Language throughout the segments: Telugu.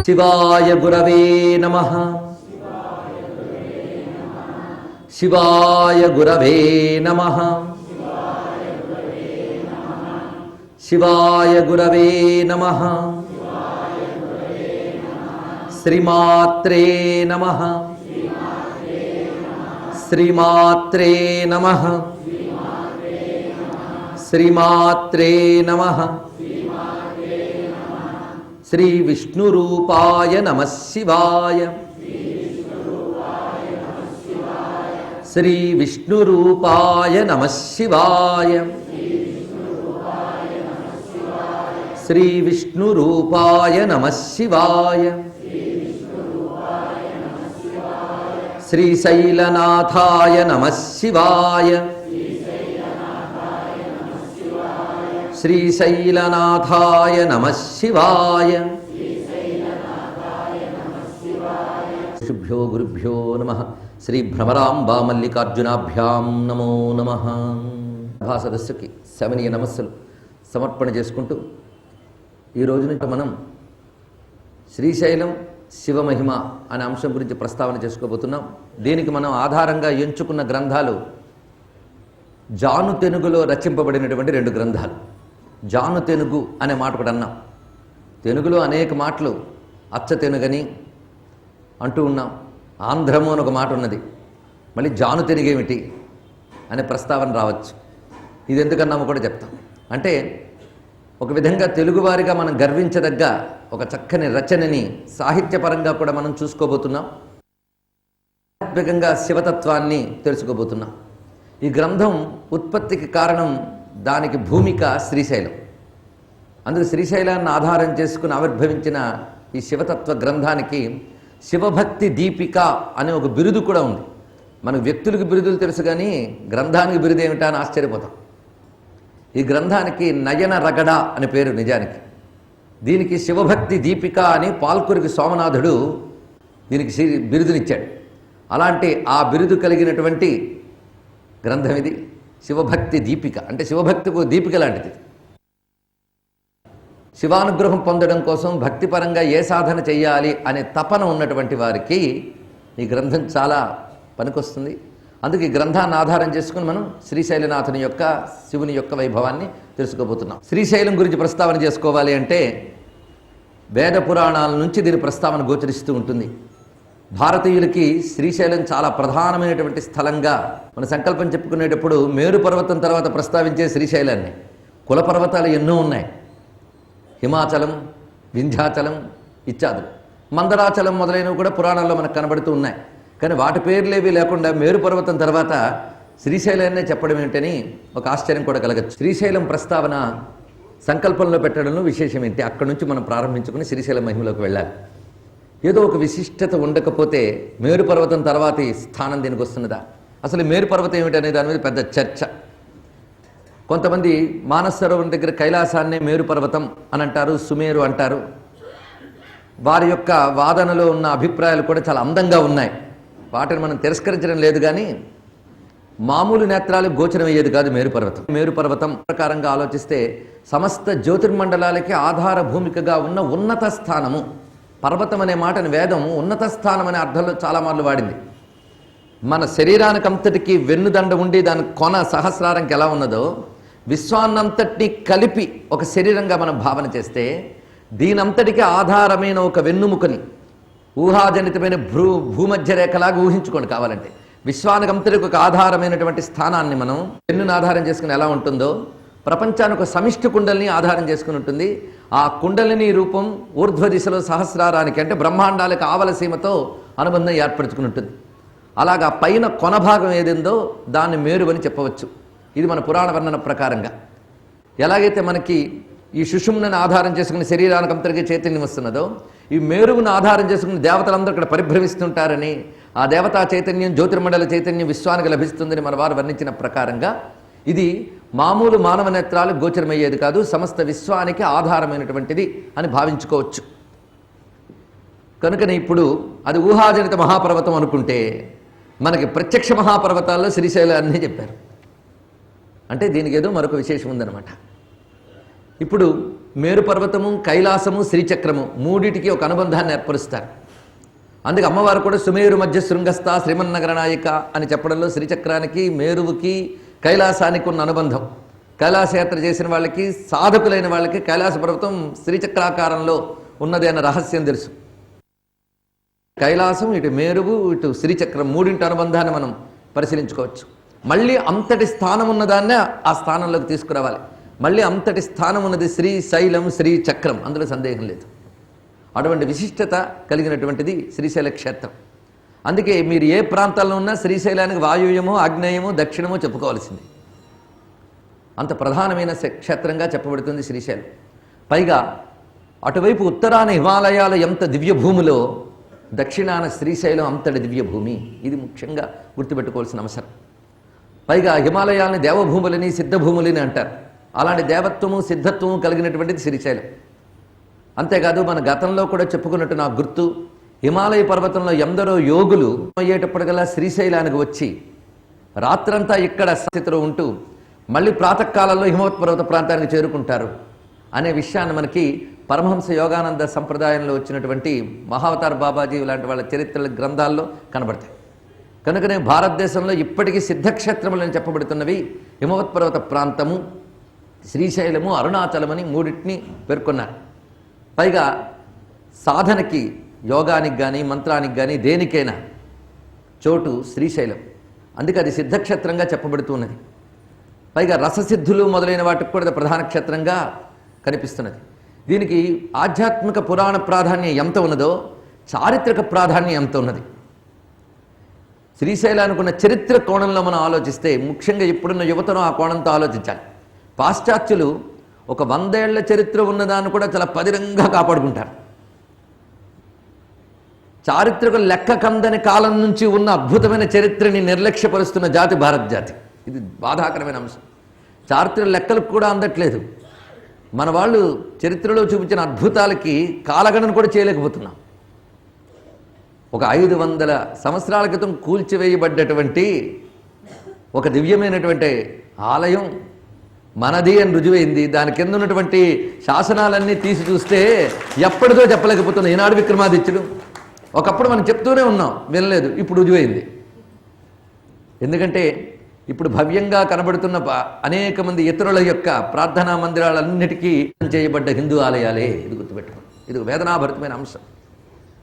శివాయ గురవే నమః. శివాయ గురవే నమః. శివాయ గురవే నమః. శ్రీమాత్రే నమః. శ్రీమాత్రే నమః. శ్రీమాత్రే నమః. శ్రీ విష్ణురూపాయ నమః శివాయ. శ్రీ విష్ణురూపాయ నమః శివాయ. శ్రీ విష్ణురూపాయ నమః శివాయ. శ్రీశైలనాథాయ నమః శివాయ. శ్రీశైలనాథాయ నమః శివాయ. శుభ్యో గురుభ్యో నమః. శ్రీ భ్రమరాంబా మల్లికార్జునాభ్యాం నమో నమః. సభా సదస్సుకి శమనీయ నమస్సులు సమర్పణ చేసుకుంటూ ఈ రోజు నుంచి మనం శ్రీశైలం శివమహిమ అనే అంశం గురించి ప్రస్తావన చేసుకోబోతున్నాం. దీనికి మనం ఆధారంగా ఎంచుకున్న గ్రంథాలు జాను తెనుగులో రచింపబడినటువంటి 2 గ్రంథాలు. జాను తెనుగు అనే మాట కూడా అన్నాం. తెనుగులో అనేక మాటలు అచ్చ తెనుగని అంటూ ఉన్నాం. ఆంధ్రము అని ఒక మాట ఉన్నది. మళ్ళీ జాను తెనుగేమిటి అనే ప్రస్తావన రావచ్చు. ఇది ఎందుకన్నామో కూడా చెప్తాం. అంటే ఒక విధంగా తెలుగువారిగా మనం గర్వించదగ్గ ఒక చక్కని రచనని సాహిత్యపరంగా కూడా మనం చూసుకోబోతున్నాం. ఆధ్యాత్మికంగా శివతత్వాన్ని తెలుసుకోబోతున్నాం. ఈ గ్రంథం ఉత్పత్తికి కారణం, దానికి భూమిక శ్రీశైలం. అందుకు శ్రీశైలాన్ని ఆధారం చేసుకుని ఆవిర్భవించిన ఈ శివతత్వ గ్రంథానికి శివభక్తి దీపిక అనే ఒక బిరుదు కూడా ఉంది. మనకు వ్యక్తులకు బిరుదులు తెలుసు, కానీ గ్రంథానికి బిరుదు ఏమిటా అని ఆశ్చర్యపోతాం. ఈ గ్రంథానికి నయన రగడ అని పేరు నిజానికి. దీనికి శివభక్తి దీపిక అని పాల్కురికి సోమనాథుడు దీనికి బిరుదునిచ్చాడు. అలాంటి ఆ బిరుదు కలిగినటువంటి గ్రంథం ఇది శివభక్తి దీపిక. అంటే శివభక్తికు దీపిక లాంటిది. శివానుగ్రహం పొందడం కోసం భక్తిపరంగా ఏ సాధన చేయాలి అనే తపన ఉన్నటువంటి వారికి ఈ గ్రంథం చాలా పనికొస్తుంది. అందుకే ఈ గ్రంథాన్ని ఆధారం చేసుకుని మనం శ్రీశైలనాథుని యొక్క శివుని యొక్క వైభవాన్ని తెలుసుకోబోతున్నాం. శ్రీశైలం గురించి ప్రస్తావన చేసుకోవాలి అంటే వేద పురాణాల నుంచి దీని ప్రస్తావన గోచరిస్తూ ఉంటుంది. భారతీయులకి శ్రీశైలం చాలా ప్రధానమైనటువంటి స్థలంగా మన సంకల్పం చెప్పుకునేటప్పుడు మేరు పర్వతం తర్వాత ప్రస్తావించే శ్రీశైలాన్ని. కుల పర్వతాలు ఎన్నో ఉన్నాయి. హిమాచలం, వింధ్యాచలం ఇత్యాదులు, మందరాచలం మొదలైనవి కూడా పురాణాల్లో మనకు కనబడుతూ ఉన్నాయి. కానీ వాటి పేర్లేవి లేకుండా మేరు పర్వతం తర్వాత శ్రీశైలాన్నే చెప్పడం ఏంటని ఒక ఆశ్చర్యం కూడా కలగచ్చు. శ్రీశైలం ప్రస్తావన సంకల్పంలో పెట్టడంలో విశేషం ఏంటి? అక్కడి నుంచి మనం ప్రారంభించుకుని శ్రీశైలం మహిమలోకి వెళ్ళాలి. ఏదో ఒక విశిష్టత ఉండకపోతే మేరు పర్వతం తర్వాతి స్థానం దీనికి వస్తున్నదా? అసలు మేరు పర్వతం ఏమిటనే దాని మీద పెద్ద చర్చ. కొంతమంది మానస సరోవరం దగ్గర కైలాసాన్నే మేరు పర్వతం అని అంటారు, సుమేరు అంటారు. వారి యొక్క వాదనలో ఉన్న అభిప్రాయాలు కూడా చాలా అందంగా ఉన్నాయి. వాటిని మనం తిరస్కరించడం లేదు, కానీ మామూలు నేత్రాలు గోచరం అయ్యేది కాదు మేరు పర్వతం. మేరు పర్వతం ప్రకారంగా ఆలోచిస్తే సమస్త జ్యోతిర్మండలాలకి ఆధార భూమికగా ఉన్న ఉన్నత స్థానము. పర్వతం అనే మాటని వేదం ఉన్నత స్థానం అనే అర్థంలో చాలా మార్లు వాడింది. మన శరీరానికి అంతటికి వెన్నుదండ ఉండి దాని కొన సహస్రారంకి ఎలా ఉన్నదో విశ్వాన్నంతటిని కలిపి ఒక శరీరంగా మనం భావన చేస్తే దీనంతటికి ఆధారమైన ఒక వెన్నుముకని ఊహాజనితమైన భూమధ్య రేఖలాగా ఊహించుకోండి కావాలంటే. విశ్వానికి అంతటికి ఒక ఆధారమైనటువంటి స్థానాన్ని మనం వెన్నును ఆధారం చేసుకుని ఎలా ఉంటుందో ప్రపంచానికి ఒక సమిష్టి కుండలిని ఆధారం చేసుకుని ఉంటుంది. ఆ కుండలిని రూపం ఊర్ధ్వ దిశలో సహస్రారానికి అంటే బ్రహ్మాండాలకు ఆవలసీమతో అనుబంధం ఏర్పరచుకుని ఉంటుంది. అలాగా పైన కొన భాగం ఏదిందో దాన్ని మేరు అని చెప్పవచ్చు. ఇది మన పురాణ వర్ణన ప్రకారంగా. ఎలాగైతే మనకి ఈ సుషుమ్నని ఆధారం చేసుకుని శరీరానికి అంతటికీ చైతన్యం వస్తున్నదో, ఈ మేరువును ఆధారం చేసుకుని దేవతలందరూ ఇక్కడ పరిభ్రమిస్తుంటారని, ఆ దేవతా చైతన్యం జ్యోతిర్మండల చైతన్యం విశ్వానికి లభిస్తుందని మన వారు వర్ణించిన ప్రకారంగా ఇది మామూలు మానవ నేత్రాలు గోచరమయ్యేది కాదు, సమస్త విశ్వానికి ఆధారమైనటువంటిది అని భావించుకోవచ్చు. కనుకనే ఇప్పుడు అది ఊహాజనిత మహాపర్వతం అనుకుంటే మనకి ప్రత్యక్ష మహాపర్వతాల్లో శ్రీశైలాన్ని చెప్పారు. అంటే దీనికి ఏదో మరొక విశేషం ఉందన్నమాట. ఇప్పుడు మేరు పర్వతము, కైలాసము, శ్రీచక్రము మూడిటికి ఒక అనుబంధాన్ని ఏర్పరుస్తారు. అందుకే అమ్మవారు కూడా సుమేరు మధ్య శృంగస్థ శ్రీమన్నగర నాయిక అని చెప్పడంలో శ్రీచక్రానికి, మేరువుకి, కైలాసానికి ఉన్న అనుబంధం. కైలాసయాత్ర చేసిన వాళ్ళకి, సాధకులైన వాళ్ళకి కైలాస పర్వతం శ్రీచక్రాకారంలో ఉన్నది అన్న రహస్యం తెలుసు. కైలాసం, ఇటు మేరువు, ఇటు శ్రీచక్రం మూడింటి అనుబంధాన్ని మనం పరిశీలించుకోవచ్చు. మళ్ళీ అంతటి స్థానం ఉన్నదాన్నే ఆ స్థానంలోకి తీసుకురావాలి. మళ్ళీ అంతటి స్థానం ఉన్నది శ్రీశైలం, శ్రీచక్రం, అందులో సందేహం లేదు. అటువంటి విశిష్టత కలిగినటువంటిది శ్రీశైల క్షేత్రం. అందుకే మీరు ఏ ప్రాంతాల్లో ఉన్నా శ్రీశైలానికి వాయువ్యము, ఆగ్నేయము, దక్షిణము చెప్పుకోవాల్సింది. అంత ప్రధానమైన క్షేత్రంగా చెప్పబడుతుంది శ్రీశైలం. పైగా అటువైపు ఉత్తరాన హిమాలయాల ఎంత దివ్యభూమిలో దక్షిణాన శ్రీశైలం అంతటి దివ్యభూమి. ఇది ముఖ్యంగా గుర్తుపెట్టుకోవాల్సిన అవసరం. పైగా హిమాలయాలని దేవభూములని, సిద్ధభూములని అంటారు. అలాంటి దేవత్వము, సిద్ధత్వము కలిగినటువంటిది శ్రీశైలం. అంతేకాదు మన గతంలో కూడా చెప్పుకున్నట్టు నాకు గుర్తు, హిమాలయ పర్వతంలో ఎందరో యోగులు అయ్యేటప్పటికల్లా శ్రీశైలానికి వచ్చి రాత్రంతా ఇక్కడ స్థితిలో ఉంటూ మళ్ళీ ప్రాతకాలంలో హిమవత్ పర్వత ప్రాంతానికి చేరుకుంటారు అనే విషయాన్ని మనకి పరమహంస యోగానంద సంప్రదాయంలో వచ్చినటువంటి మహావతార్ బాబాజీ లాంటి వాళ్ళ చరిత్రల గ్రంథాల్లో కనబడతాయి. కనుకనే భారతదేశంలో ఇప్పటికీ సిద్ధక్షేత్రములని చెప్పబడుతున్నవి హిమవత్ పర్వత ప్రాంతము, శ్రీశైలము, అరుణాచలమని మూడింటిని పేర్కొన్నారు. పైగా సాధనకి, యోగానికి కానీ, మంత్రానికి కానీ, దేనికైనా చోటు శ్రీశైలం. అందుకే అది సిద్ధక్షేత్రంగా చెప్పబడుతున్నది. పైగా రససిద్ధులు మొదలైన వాటికి కూడా ప్రధాన క్షేత్రంగా కనిపిస్తున్నది. దీనికి ఆధ్యాత్మిక పురాణ ప్రాధాన్యం ఎంత ఉన్నదో చారిత్రక ప్రాధాన్యం ఎంత ఉన్నది. శ్రీశైలానికి ఉన్న చరిత్ర కోణంలో మనం ఆలోచిస్తే ముఖ్యంగా ఇప్పుడున్న యువతను ఆ కోణంతో ఆలోచించాలి. పాశ్చాత్యులు ఒక 100 ఏళ్ల చరిత్ర ఉన్నదాన్ని కూడా చాలా పదిలంగా కాపాడుకుంటారు. చారిత్రక లెక్క కందని కాలం నుంచి ఉన్న అద్భుతమైన చరిత్రని నిర్లక్ష్యపరుస్తున్న జాతి భారత జాతి. ఇది బాధాకరమైన అంశం. చారిత్రక లెక్కలకు కూడా అందట్లేదు. మన వాళ్ళు చరిత్రలో చూపించిన అద్భుతాలకి కాలగణన కూడా చేయలేకపోతున్నాం. ఒక 500 సంవత్సరాల క్రితం కూల్చివేయబడ్డటువంటి ఒక దివ్యమైనటువంటి ఆలయం మనది అని రుజువైంది. దాని కింద ఉన్నటువంటి శాసనాలన్నీ తీసి చూస్తే ఎప్పటిదో చెప్పలేకపోతున్నాం. ఈనాడు విక్రమాదిత్యుడు ఒకప్పుడు మనం చెప్తూనే ఉన్నాం, వినలేదు, ఇప్పుడు రుజువైంది. ఎందుకంటే ఇప్పుడు భవ్యంగా కనబడుతున్న అనేక మంది ఇతరుల యొక్క ప్రార్థనా మందిరాలన్నిటికీ చేయబడ్డ హిందూ ఆలయాలే. ఇది గుర్తుపెట్టుకోండి. ఇది వేదనాభరితమైన అంశం.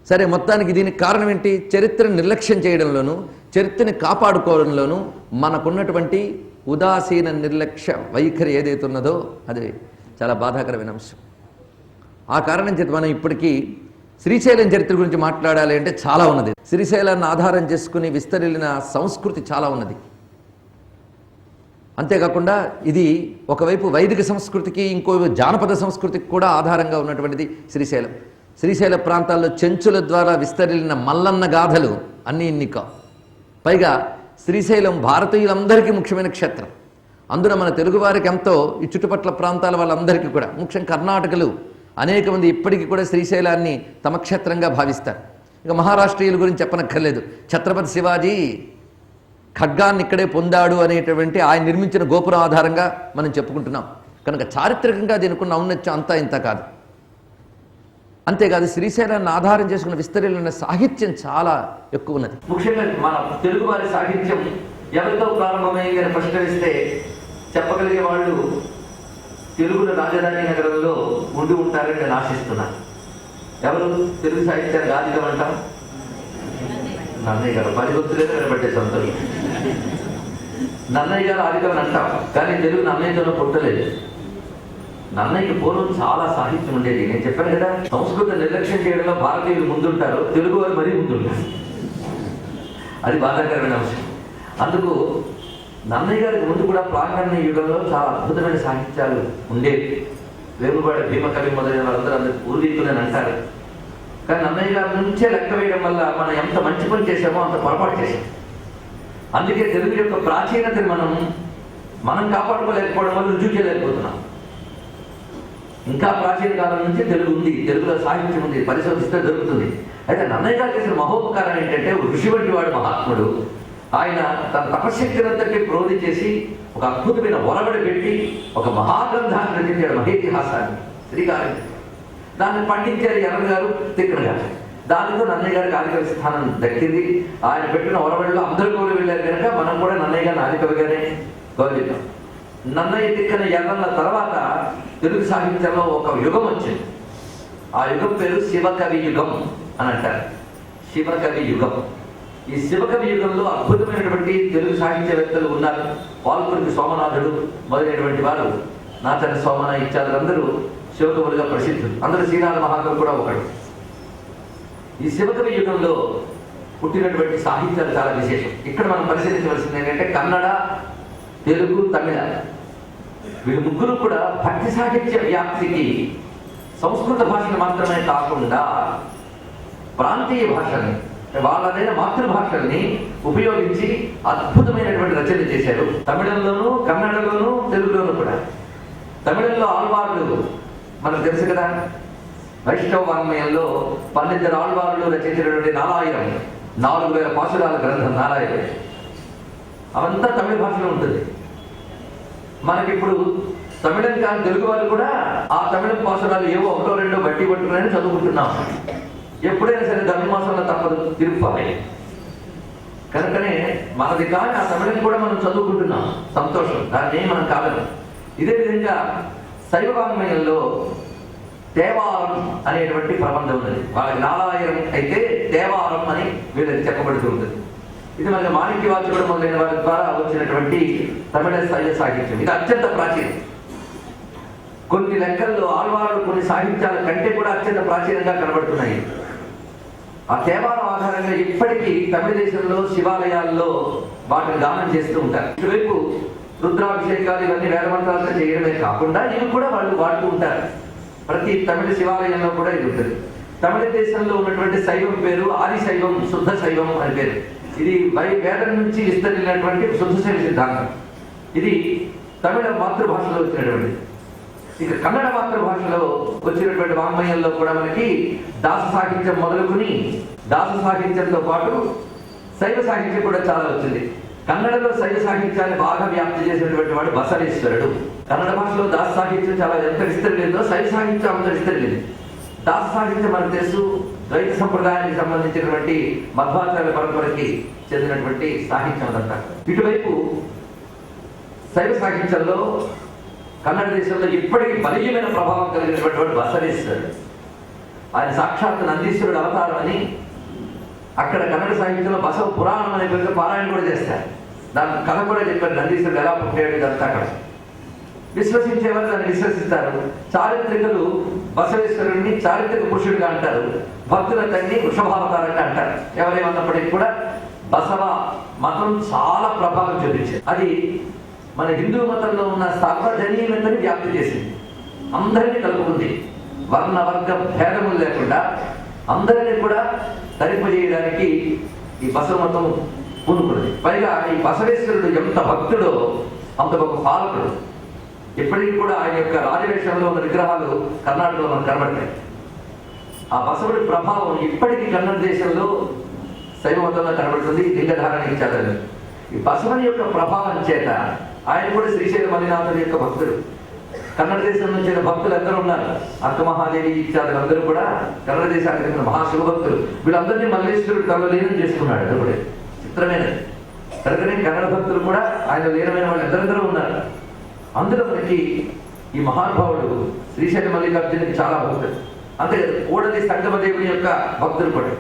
సరే, మొత్తానికి దీనికి కారణం ఏంటి? చరిత్రను నిర్లక్ష్యం చేయడంలోనూ, చరిత్రని కాపాడుకోవడంలోనూ మనకున్నటువంటి ఉదాసీన నిర్లక్ష్య వైఖరి ఏదైతే ఉన్నదో అది చాలా బాధాకరమైన అంశం. ఆ కారణం చేత మనం ఇప్పటికీ శ్రీశైలం చరిత్ర గురించి మాట్లాడాలి అంటే చాలా ఉన్నది. శ్రీశైలాన్ని ఆధారం చేసుకుని విస్తరిల్లిన సంస్కృతి చాలా ఉన్నది. అంతేకాకుండా ఇది ఒకవైపు వైదిక సంస్కృతికి, ఇంకోవైపు జానపద సంస్కృతికి కూడా ఆధారంగా ఉన్నటువంటిది శ్రీశైలం. శ్రీశైల ప్రాంతాల్లో చెంచుల ద్వారా విస్తరిల్లిన మల్లన్న గాథలు అన్నీ ఇన్ని కావు. పైగా శ్రీశైలం భారతీయులందరికీ ముఖ్యమైన క్షేత్రం. అందున మన తెలుగువారికి ఎంతో, ఈ చుట్టుపక్కల ప్రాంతాల వాళ్ళందరికీ కూడా, ముఖ్యంగా కర్ణాటకలు అనేక మంది ఇప్పటికీ కూడా శ్రీశైలాన్ని తమ క్షేత్రంగా భావిస్తారు. ఇక మహారాష్ట్రీయుల గురించి చెప్పనక్కర్లేదు. ఛత్రపతి శివాజీ ఖడ్గాన్ని ఇక్కడే పొందాడు అనేటువంటి ఆయన నిర్మించిన గోపురం ఆధారంగా మనం చెప్పుకుంటున్నాం. కనుక చారిత్రకంగా దీనికి ఉన్న ఔన్నత్యం అంతా ఇంత కాదు. అంతేకాదు, శ్రీశైలాన్ని ఆధారం చేసుకున్న విస్తరిల్లిన సాహిత్యం చాలా ఎక్కువ ఉన్నది. ముఖ్యంగా మన తెలుగువారి సాహిత్యం ఎవరితో ప్రారంభమైంది అని ప్రశ్నిస్తే చెప్పగలిగే వాళ్ళు తెలుగుల రాజధాని నగరంలో ఉండి ఉంటారని నేను ఆశిస్తున్నాను. ఎవరు తెలుగు సాహిత్యాన్ని ఆదికం అంటాం? నన్నయ్య గారు. 10 గుర్తులేదు నిలబట్టే సొంతలు. నన్నయ్య గారు ఆదికం అంటాం, కానీ తెలుగు నన్నయ్యతోనే పుట్టలేదు. నన్నయ్యకి పూర్వం చాలా సాహిత్యం ఉండేది. నేను చెప్పాను కదా, సంస్కృత నిర్లక్ష్యం చేయడంలో భారతీయులు ముందుంటారు, తెలుగు వారు మరీ ముందుంటారు. అది బాధాకరమైన అంశం. అందుకు నన్నయ్య గారికి ముందు కూడా ప్రాంగణ యుగంలో చాలా అద్భుతమైన సాహిత్యాలు ఉండేవి. వేములవాడ భీమకవి మొదలైన వాళ్ళందరూ అందరూ పూర్వీకులని అంటారు. కానీ నన్నయ్య గారి నుంచే లెక్క వేయడం వల్ల మనం ఎంత మంచి పని చేసామో అంత పొరపాటు చేసాం. అందుకే తెలుగు యొక్క ప్రాచీనతని మనం కాపాడుకోలేకపోవడం వల్ల రుజువు చేయలేకపోతున్నాం. ఇంకా ప్రాచీన కాలం నుంచి తెలుగు ఉంది, తెలుగులో సాహిత్యం ఉంది, పరిశోధిస్తే దొరుకుతుంది. అయితే నన్నయ్య గారు చేసిన మహోపకారం ఏంటంటే, ఋషి వంటి వాడు మహాత్ముడు. ఆయన తన తపశక్తినంతటి ప్రోధి చేసి ఒక అద్భుతమైన ఒరవడి పెట్టి ఒక మహాగ్రంథాన్ని రచించాడు, మహేతిహాసాన్ని. శ్రీకారం దాన్ని పండించారు ఎర్ర గారు తిక్కన గారు. దానితో నన్నయ్య గారికి ఆదికవి స్థానం దక్కింది. ఆయన పెట్టిన ఒరవడిలో అందరూ కూడా వెళ్ళారు కనుక మనం కూడా నన్నయ్య గారిని ఆదికవిగానే గౌరవిద్దాం. నన్నయ్య తిక్కన ఎర్రల తర్వాత తెలుగు సాహిత్యంలో ఒక యుగం వచ్చింది. ఆ యుగం పేరు శివకవి యుగం అని అంటారు. శివకవి యుగం. ఈ శివకవి యుగంలో అద్భుతమైనటువంటి తెలుగు సాహిత్యవేత్తలు ఉన్నారు. పాల్కురికి సోమనాథుడు మొదలైనటువంటి వారు, నాచన సోమన ఇత్యాదులందరూ శివకవులుగా ప్రసిద్ధులు. అందరూ శ్రీనాథ మహాకవి కూడా ఒకడు. ఈ శివకవి యుగంలో పుట్టినటువంటి సాహిత్యాలు చాలా విశేషం. ఇక్కడ మనం పరిశీలించవలసింది ఏంటంటే కన్నడ, తెలుగు, తమిళ వీళ్ళు ముగ్గురు కూడా భక్తి సాహిత్య వ్యాప్తికి సంస్కృత భాషను మాత్రమే కాకుండా ప్రాంతీయ భాషల్ని, వాళ్ళదైన మాతృభాషల్ని ఉపయోగించి అద్భుతమైనటువంటి రచనలు చేశారు. తమిళంలోనూ, కన్నడలోనూ, తెలుగులోనూ కూడా. తమిళంలో ఆళ్వార్లు మనకు తెలుసు కదా. వైష్ణవ వాంగ్మయంలో 12 ఆళ్వార్లు రచించినటువంటి నారాయణం 4000 పాశురాల గ్రంథం నారాయణం అవంతా తమిళ భాషలో ఉంటుంది. మనకిప్పుడు తమిళం కాని తెలుగు వాళ్ళు కూడా ఆ తమిళం పాశురాలు ఏవో ఒకటో రెండో బట్టి పట్టుకుని చదువుకుంటున్నాం. ఎప్పుడైనా సరే ధనుర్మాసంలో తప్పదు తిరుపాలి. కనుకనే మనది కానీ ఆ తమిళం కూడా మనం చదువుకుంటున్నాం. సంతోషం, దాన్ని మనం కాదు. ఇదే విధంగా శైవ వాంగ్మయంలో దేవారం అనేటువంటి ప్రబంధం ఉన్నది. వాళ్ళకి నారాయణం అయితే దేవారం అని వీళ్ళకి చెప్పబడుతూ ఉంటుంది. ఇది మనకి మాణిక్యవాచకుడు మొదలైన వారి ద్వారా వచ్చినటువంటి తమిళ శైవ సాహిత్యం. ఇది అత్యంత ప్రాచీనం. కొన్ని లెక్కల్లో ఆళ్వారులు కొన్ని సాహిత్యాల కంటే కూడా అత్యంత ప్రాచీనంగా కనబడుతున్నాయి. ఆ దేవారం ఆధారంగా ఇప్పటికీ తమిళ దేశంలో శివాలయాల్లో వాటిని దానం చేస్తూ ఉంటారు. ఇటువైపు రుద్రాభిషేకాలు ఇవన్నీ వేదమంత్రాలతో చేయడమే కాకుండా ఇవి కూడా వాళ్ళు వాడుతూ ఉంటారు. ప్రతి తమిళ శివాలయంలో కూడా ఇది ఉంటుంది. తమిళ దేశంలో ఉన్నటువంటి శైవం పేరు ఆది శైవం, శుద్ధ శైవం అని పేరు. ఇది వేదం నుంచి విస్తరించినటువంటి శుద్ధ శైవ సిద్ధాంతం. ఇది తమిళ మాతృభాషలో వచ్చినటువంటి. ఇక కన్నడ మాతృభాషలో వచ్చినటువంటి వాంగ్మయంలో కూడా మనకి దాస సాహిత్యం మొదలుకొని దాస సాహిత్యంతో పాటు శైవ సాహిత్యం కూడా చాలా వచ్చింది. కన్నడలో శైవ సాహిత్యాన్ని బాగా వ్యాప్తి చేసినటువంటి వాడు బసవేశ్వరుడు. కన్నడ భాషలో దాస సాహిత్యం చాలా ఎంత విస్తరించిందో శైవ సాహిత్యం అంత విస్తరించింది. దాస సాహిత్యం మనకు తెలుసు, ద్వైత సంప్రదాయానికి సంబంధించినటువంటి మధ్వాచార్య పరంపరకి చెందినటువంటి సాహిత్యం అదంతా. ఇటువైపు శైవ సాహిత్యంలో కన్నడ దేశంలో ఇప్పటికీ బలీయమైన ప్రభావం కలిగినటువంటి వాడు బసవేశ్వరుడు. ఆయన సాక్షాత్ నందీశ్వరుడు అవతారం అని అక్కడ కన్నడ సాహిత్యంలో బసవ పురాణం అనే పేరుతో పారాయణ కూడా చేస్తారు. దాని కథ కూడా చెప్పారు. నందీశ్వరుడు ఎలా పుట్టాడు ఇదంతా అక్కడ విశ్వసించేవారు దాన్ని విశ్వసిస్తారు. చారిత్రికలు బసవేశ్వరుడిని చారిత్రక పురుషుడిగా అంటారు. భక్తుల తండ్రి వృషభావతారంగా అంటారు. ఎవరేమన్నప్పటికీ కూడా బసవ మతం చాలా ప్రభావం చూపించింది. అది మన హిందూ మతంలో ఉన్న సర్వజనీయతని వ్యాప్తి చేసింది. అందరినీ కలుపుకుంది. వర్ణ వర్గ భేదములు లేకుండా అందరినీ కూడా తరింపజేయడానికి ఈ బసవ మతం పూనుకున్నది. పైగా ఈ బసవేశ్వరుడు ఎంత భక్తుడో అంత గొప్ప పాలకుడు. ఇప్పటికీ కూడా ఆయన యొక్క రాజవేషంలో ఉన్న విగ్రహాలు కర్ణాటకలో మనకు కనబడతాయి. ఆ బసవుడి ప్రభావం ఇప్పటికీ కన్నడ దేశంలో శైవ మతంలో కనబడుతుంది. లింగధారణ ఇచ్చారు. ఈ బసవుని యొక్క ప్రభావం చేత ఆయన కూడా శ్రీశైల మల్లినాథుని యొక్క భక్తుడు. కన్నడ దేశం నుంచి భక్తులు అందరూ ఉన్నారు. అక్క మహాదేవి ఇత్యాదులు అందరూ కూడా కన్నడ దేశానికి చెందిన మహాశివభక్తులు. వీళ్ళందరినీ మల్లేశ్వరుడు తనలో లీనం చేసుకున్నాడు. అది కూడా చిత్రమైనది. కనుకనే కన్నడ భక్తులు కూడా ఆయన లీనమైన వాళ్ళు ఎందరందరూ ఉన్నారు. అందులో మనకి ఈ మహానుభావుడు శ్రీశైల మల్లికార్జునికి చాలా భక్తుడు. అంతే కూడలి సంగమదేవుని యొక్క భక్తులు కూడా.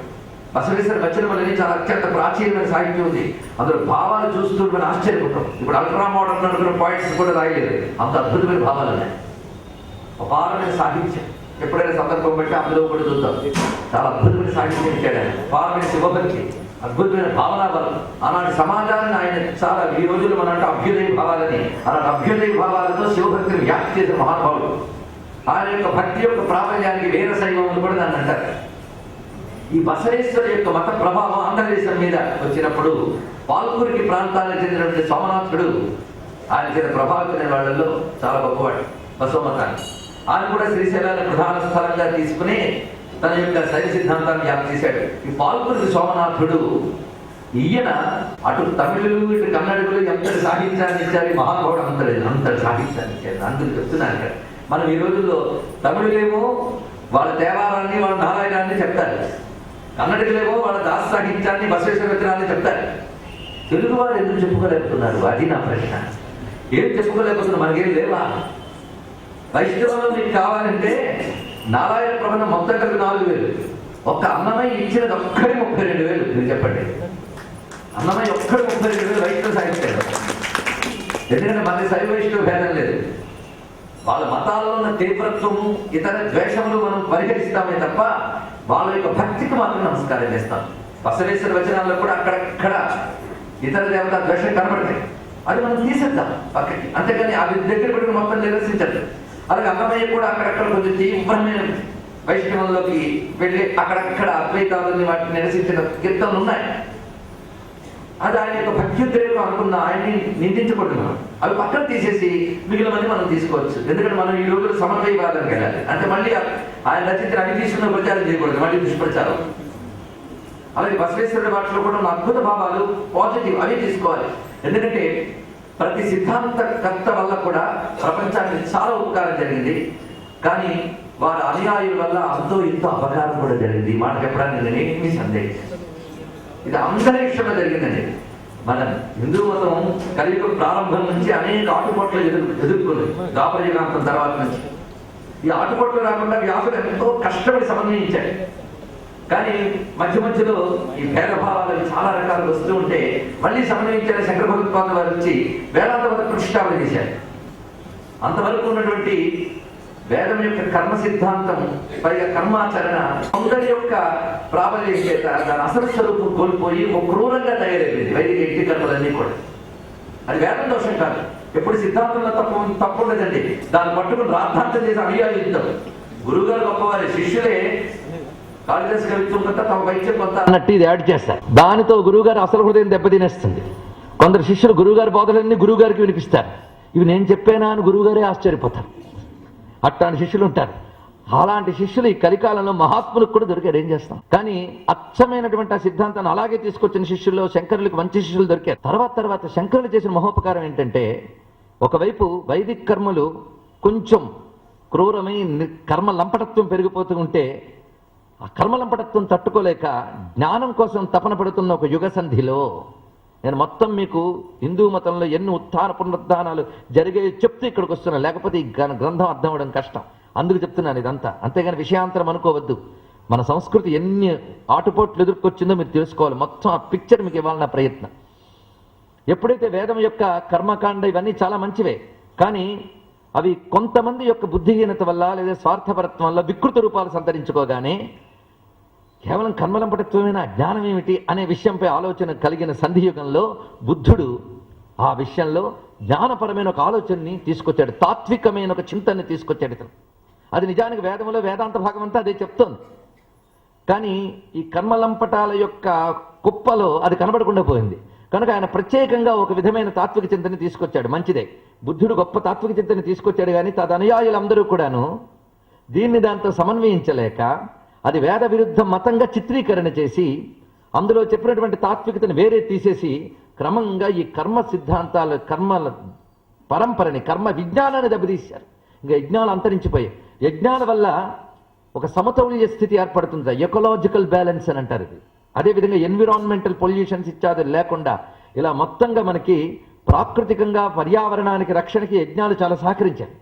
బసవేశ్వర వచనములని చాలా అత్యంత ప్రాచీనమైన సాహిత్యం ఉంది. అందులో భావాలు చూస్తూ మనం ఆశ్చర్యపోతాం. ఇప్పుడు అల్ట్రా మోడర్న్ అనుకున్న పాయింట్స్ కూడా రాయలేదు. అంత అద్భుతమైన భావాలు ఉన్నాయి. అపారమైన సాహిత్యం. ఎప్పుడైనా సందర్భం బట్టి అందులో కూడా చూద్దాం. చాలా అద్భుతమైన సాహిత్యం ఇచ్చాడు ఆయన. అపారమైన శివభక్తి, అద్భుతమైన భావనా బలం. అలాంటి సమాజాన్ని ఆయన చాలా ఈ రోజులు మన అంటే అభ్యుదయ భావాలని, అలాంటి అభ్యుదయ భావాలతో శివభక్తిని వ్యాప్తి చేసిన మహానుభావుడు. ఆయన యొక్క భక్తి యొక్క ప్రాబల్యానికి వీర శైవం కూడా దాన్ని అంటారు. ఈ బసవేశ్వర యొక్క మత ప్రభావం ఆంధ్రదేశం మీద వచ్చినప్పుడు పాల్కురికి ప్రాంతాలకు చెందినటువంటి సోమనాథుడు ఆయన చేత ప్రభావితమైన వాళ్ళల్లో చాలా గొప్పవాడు బసవ మతాన్ని. ఆయన కూడా శ్రీశైలాన్ని ప్రధాన స్థలంగా తీసుకుని తన యొక్క శైవ సిద్ధాంతాన్ని వ్యాప్తి చేశాడు. ఈ పాల్కురికి సోమనాథుడు ఈయన అటు తమిళులు ఇటు కన్నడులు ఎంతటి సాహిత్యాన్ని ఇచ్చారు. మహానుభావుడు అంతటి సాహిత్యాన్ని ఇచ్చారు. అందుకు చెప్తున్నాను. మనం ఈ రోజుల్లో తమిళులేమో వాళ్ళ దేవాలయాన్ని వాళ్ళ నారాయణాన్ని చెప్తారు, కన్నడిగులేమో వాళ్ళ దాస సాహిత్యాన్ని బసవేశ్వర వచనాన్ని చెప్తారు. తెలుగు వారు ఎందుకు చెప్పుకోలేకపోతున్నారు? అది నా ప్రశ్న. ఏం చెప్పుకోలేకపోతున్నారు? మనకేం లేవా? వైష్ణవంలో మీకు కావాలంటే నారాయణ ప్రబంధం మొత్తం కలిపి 4,000, ఒక్క అన్నమయ్య ఇచ్చినది ఒక్కడి 32,000. మీరు చెప్పండి, అన్నమయ్య ఒక్కడి 32,000 వైష్ణవ సాహిత్యం. ఎందుకంటే మనకి శైవ వైష్ణవ భేదం లేదు. వాళ్ళ మతాల్లో ఉన్న తీవ్రత్వము, ఇతర ద్వేషములు మనం పరిహరిస్తామే తప్ప వాళ్ళ యొక్క భక్తికి మాత్రం నమస్కారం చేస్తాం. బసవేశ్వర వచనాల్లో కూడా అక్కడక్కడ ఇతర దేవతా ద్వేషం కనబడతాయి, అది మనం తీసేద్దాం పక్కకి. అంతేగాని అవి దగ్గర పెట్టుకుని మొత్తం నిరసించద్దు. అలాగే అన్నమయ్య కూడా అక్కడక్కడ కొంచెం తీవ్రమైన వైష్ణవంలోకి వెళ్ళి అక్కడక్కడ అద్వైతాలని వాటిని నిరసించిన కీర్తనలు ఉన్నాయి. అది ఆయన యొక్క భక్త్యుద్రేకం అనుకున్న ఆయన్ని నిందించకూడదు. అవి పక్కన తీసేసి మిగిలిన మంది మనం తీసుకోవచ్చు. ఎందుకంటే మనం ఈ రోజులు సమన్వయవాదానికి వెళ్ళాలి. అంటే మళ్ళీ ఆయన రచించిన అవి తీసుకున్న ప్రచారం చేయకూడదు, మళ్ళీ దుష్ప్రచారం. అలాగే బసవేశ్వరుడి భాషలో కూడా ఉన్న అద్భుత భావాలు పాజిటివ్ అవి తీసుకోవాలి. ఎందుకంటే ప్రతి సిద్ధాంతకర్త వల్ల కూడా ప్రపంచానికి చాలా ఉపకారం జరిగింది, కానీ వారి అనుయాయుల వల్ల అంతో ఇంతో అపకారం కూడా జరిగింది. మాట చెప్పడానికి నేనేమి సందేహం, ఇది అందరి విషయంలో జరిగిందండి. మన హిందూ మతం కలియుగ ప్రారంభం నుంచి అనేక ఆటుపోట్లు ఎదుర్కొంది. ద్వాపర యుగాంతం తర్వాత నుంచి ఈ ఆటుపోట్లు రాకుండా వ్యాసుడు ఎంతో కష్టపడి సమన్వయించాడు. కానీ మధ్య మధ్యలో ఈ భేదభావాలు చాలా రకాలు వస్తూ ఉంటే మళ్ళీ సమన్వయించారు. శంకర భగవత్పాదుల వారు వచ్చి వేదాంత మత ప్రతిష్టాపన చేశారు. అంతవరకు ఉన్నటువంటి వేదం యొక్క కర్మ సిద్ధాంతం, పైగా కర్మాచరణ అందరి యొక్క ప్రాబల్యం చేత దాని అసలు స్వరూపం కోల్పోయి ఒక క్రూరంగా తయారైపోయింది వైదిక యజ్ఞ కర్మలన్నీ కూడా. అది వేదం దోషం కాదు, ఎప్పుడు సిద్ధాంతంలో తప్పు ఉండదండి. దాన్ని పట్టుకుని రాద్ధాంతం చేసి అనుయాయుద్ధం. గురువుగారు గొప్పవారి శిష్యులే కాళిదాసు కవిత్వం కొంత, తమ వైద్యం కొంత అన్నట్టు ఇది యాడ్ చేస్తారు. దానితో గురువుగారు అసలు హృదయం దెబ్బతినేస్తుంది. కొందరు శిష్యులు గురువుగారి బోధలన్నీ గురువుగారికి వినిపిస్తారు. ఇవి నేను చెప్పానా అని గురువుగారే ఆశ్చర్యపోతారు. అట్లాంటి శిష్యులు ఉంటారు. అలాంటి శిష్యులు ఈ కలికాలంలో మహాత్ములకు కూడా దొరికారు. ఏం చేస్తాం? కానీ అచ్చమైనటువంటి ఆ సిద్ధాంతాన్ని అలాగే తీసుకొచ్చిన శిష్యుల్లో శంకరులకు మంచి శిష్యులు దొరికారు. తర్వాత శంకరులు చేసిన మహోపకారం ఏంటంటే, ఒకవైపు వైదిక కర్మలు కొంచెం క్రూరమై కర్మ లంపటత్వం పెరిగిపోతూ ఉంటే ఆ కర్మలంపటత్వం తట్టుకోలేక జ్ఞానం కోసం తపన పడుతున్న ఒక యుగ సంధిలో నేను మొత్తం మీకు హిందూ మతంలో ఎన్ని ఉత్థాన పునరుద్ధానాలు జరిగాయో చెప్తూ ఇక్కడికి వస్తున్నాను. లేకపోతే ఈ గ్రంథం అర్థం అవడం కష్టం. అందుకు చెప్తున్నాను ఇదంతా. అంతేగాని విషయాంతరం అనుకోవద్దు. మన సంస్కృతి ఎన్ని ఆటుపోట్లు ఎదుర్కొచ్చిందో మీరు తెలుసుకోవాలి. మొత్తం ఆ పిక్చర్ మీకు ఇవ్వాలన్న ప్రయత్నం. ఎప్పుడైతే వేదం యొక్క కర్మకాండ ఇవన్నీ చాలా మంచివే, కానీ అవి కొంతమంది యొక్క బుద్ధిహీనత వల్ల లేదా స్వార్థపరత్వం వల్ల వికృత రూపాలు సంతరించుకోగానే కేవలం కర్మలంపటత్వమేనా, జ్ఞానం ఏమిటి అనే విషయంపై ఆలోచన కలిగిన సంధియుగంలో బుద్ధుడు ఆ విషయంలో జ్ఞానపరమైన ఒక ఆలోచనని తీసుకొచ్చాడు. తాత్వికమైన ఒక చింతనని తీసుకొచ్చాడు ఇతను. అది నిజానికి వేదంలో వేదాంత భాగం అంతా అదే చెప్తోంది. కానీ ఈ కర్మలంపటాల యొక్క కుప్పలో అది కనబడకుండా పోయింది. కనుక ఆయన ప్రత్యేకంగా ఒక విధమైన తాత్విక చింతని తీసుకొచ్చాడు. మంచిదే, బుద్ధుడు గొప్ప తాత్విక చింతని తీసుకొచ్చాడు. కానీ తదనుయాయులందరూ కూడాను దీన్ని దాంతో సమన్వయించలేక అది వేద విరుద్ధ మతంగా చిత్రీకరణ చేసి అందులో చెప్పినటువంటి తాత్వికతను వేరే తీసేసి క్రమంగా ఈ కర్మ సిద్ధాంతాల కర్మల పరంపరని కర్మ విజ్ఞానాన్ని దెబ్బతీశారు. ఇంకా యజ్ఞాలు అంతరించిపోయాయి. యజ్ఞాల వల్ల ఒక సమతౌల్య స్థితి ఏర్పడుతుంది, ఎకలాజికల్ బ్యాలెన్స్ అని అంటారు. ఇది అదేవిధంగా ఎన్విరాన్మెంటల్ పొల్యూషన్స్ ఇత్యాదులు లేకుండా ఇలా మొత్తంగా మనకి ప్రాకృతికంగా పర్యావరణానికి రక్షణకి యజ్ఞాలు చాలా సహకరించాయి.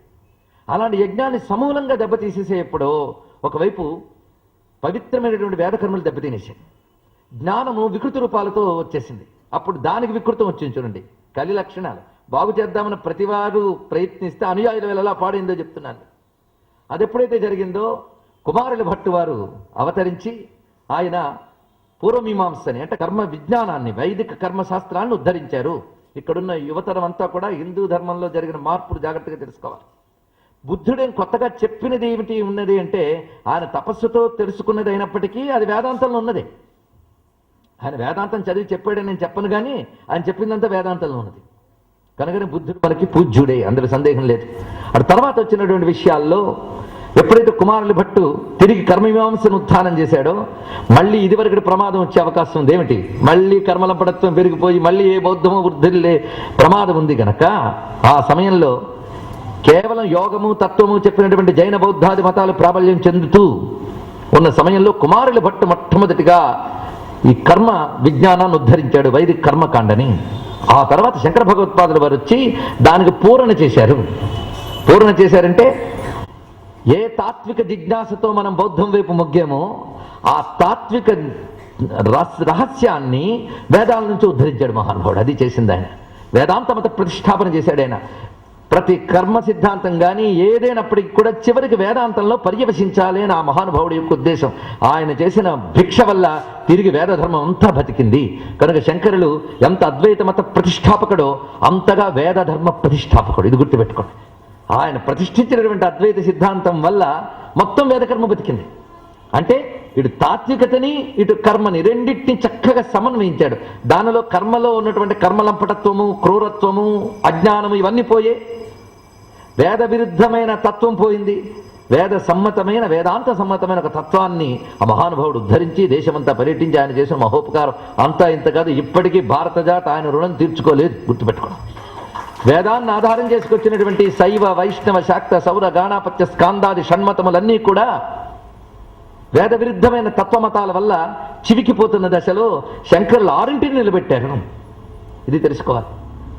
అలాంటి యజ్ఞాన్ని సమూలంగా దెబ్బతీసేసేప్పుడు ఒకవైపు పవిత్రమైనటువంటి వేదకర్మలు దెబ్బతినేశాయి. జ్ఞానము వికృత రూపాలతో వచ్చేసింది. అప్పుడు దానికి వికృతం వచ్చింది. చూడండి, కలి లక్షణాలు బాగు చేద్దామని ప్రతివారు ప్రయత్నిస్తే అనుయాయుల వేళ ఎలా పాడైందో చెప్తున్నాను. అది ఎప్పుడైతే జరిగిందో కుమారుల భట్టు వారు అవతరించి ఆయన పూర్వమీమాంసని అంటే కర్మ విజ్ఞానాన్ని వైదిక కర్మశాస్త్రాన్ని ఉద్ధరించారు. ఇక్కడున్న యువతరం అంతా కూడా హిందూ ధర్మంలో జరిగిన మార్పులు జాగ్రత్తగా తెలుసుకోవాలి. బుద్ధుడేం కొత్తగా చెప్పినది ఏమిటి ఉన్నది అంటే ఆయన తపస్సుతో తెలుసుకున్నది అయినప్పటికీ అది వేదాంతంలో ఉన్నదే. ఆయన వేదాంతం చదివి చెప్పాడని నేను చెప్పను, కానీ ఆయన చెప్పిందంతా వేదాంతంలో ఉన్నది. కనుకనే బుద్ధుడు మనకి పూజ్యుడే, అందులో సందేహం లేదు. అటు తర్వాత వచ్చినటువంటి విషయాల్లో ఎప్పుడైతే కుమారుల భట్టు తిరిగి కర్మమీమాంసను ఉత్థానం చేశాడో మళ్ళీ ఇదివరకు ప్రమాదం వచ్చే అవకాశం ఉంది. ఏమిటి? మళ్ళీ కర్మలంపటత్వం పెరిగిపోయి మళ్ళీ ఏ బౌద్ధమో వృద్ధిల్లే ప్రమాదం ఉంది. గనక ఆ సమయంలో కేవలం యోగము తత్వము చెప్పినటువంటి జైన బౌద్ధాది మతాలు ప్రాబల్యం చెందుతూ ఉన్న సమయంలో కుమారుల భట్టు మొట్టమొదటిగా ఈ కర్మ విజ్ఞానాన్ని ఉద్ధరించాడు, వైదిక కర్మకాండని. ఆ తర్వాత శంకర భగవత్పాదులు వారు వచ్చి దానికి పూరణ చేశారు. పూరణ చేశారంటే ఏ తాత్విక జిజ్ఞాసతో మనం బౌద్ధం వైపు మొగ్గామో ఆ తాత్విక రహస్యాన్ని వేదాల నుంచి ఉద్ధరించాడు మహానుభావుడు. అది చేసింది ఆయన. వేదాంత మత ప్రతిష్టాపన చేశాడు ఆయన. ప్రతి కర్మ సిద్ధాంతం కానీ ఏదైనప్పటికీ కూడా చివరికి వేదాంతంలో పర్యవసించాలి అని ఆ మహానుభావుడి యొక్క ఉద్దేశం. ఆయన చేసిన భిక్ష వల్ల తిరిగి వేదధర్మం అంతా బతికింది. కనుక శంకరులు ఎంత అద్వైత మత ప్రతిష్టాపకుడో అంతగా వేదధర్మ ప్రతిష్టాపకుడు. ఇది గుర్తుపెట్టుకోండి. ఆయన ప్రతిష్ఠించినటువంటి అద్వైత సిద్ధాంతం వల్ల మొత్తం వేదకర్మ బతికింది. అంటే ఇటు తాత్వికతని ఇటు కర్మని రెండింటిని చక్కగా సమన్వయించాడు. దానిలో కర్మలో ఉన్నటువంటి కర్మలంపటత్వము, క్రూరత్వము, అజ్ఞానము ఇవన్నీ పోయే వేద విరుద్ధమైన తత్వం పోయింది. వేద సమ్మతమైన వేదాంత సమ్మతమైన ఒక తత్వాన్ని ఆ మహానుభావుడు ఉద్ధరించి దేశమంతా పర్యటించి ఆయన చేసిన మహోపకారం అంతా ఇంత కాదు. ఇప్పటికీ భారత జాతి ఆయన రుణం తీర్చుకోలేదు. గుర్తుపెట్టుకోవడం. వేదాన్ని ఆధారం చేసుకొచ్చినటువంటి శైవ వైష్ణవ శాక్త సౌర గాణాపత్య స్కాందాది షణ్మతములన్నీ కూడా వేద విరుద్ధమైన తత్వమతాల వల్ల చివికిపోతున్న దశలో శంకరులు 6 నిలబెట్టారు. ఇది తెలుసుకోవాలి.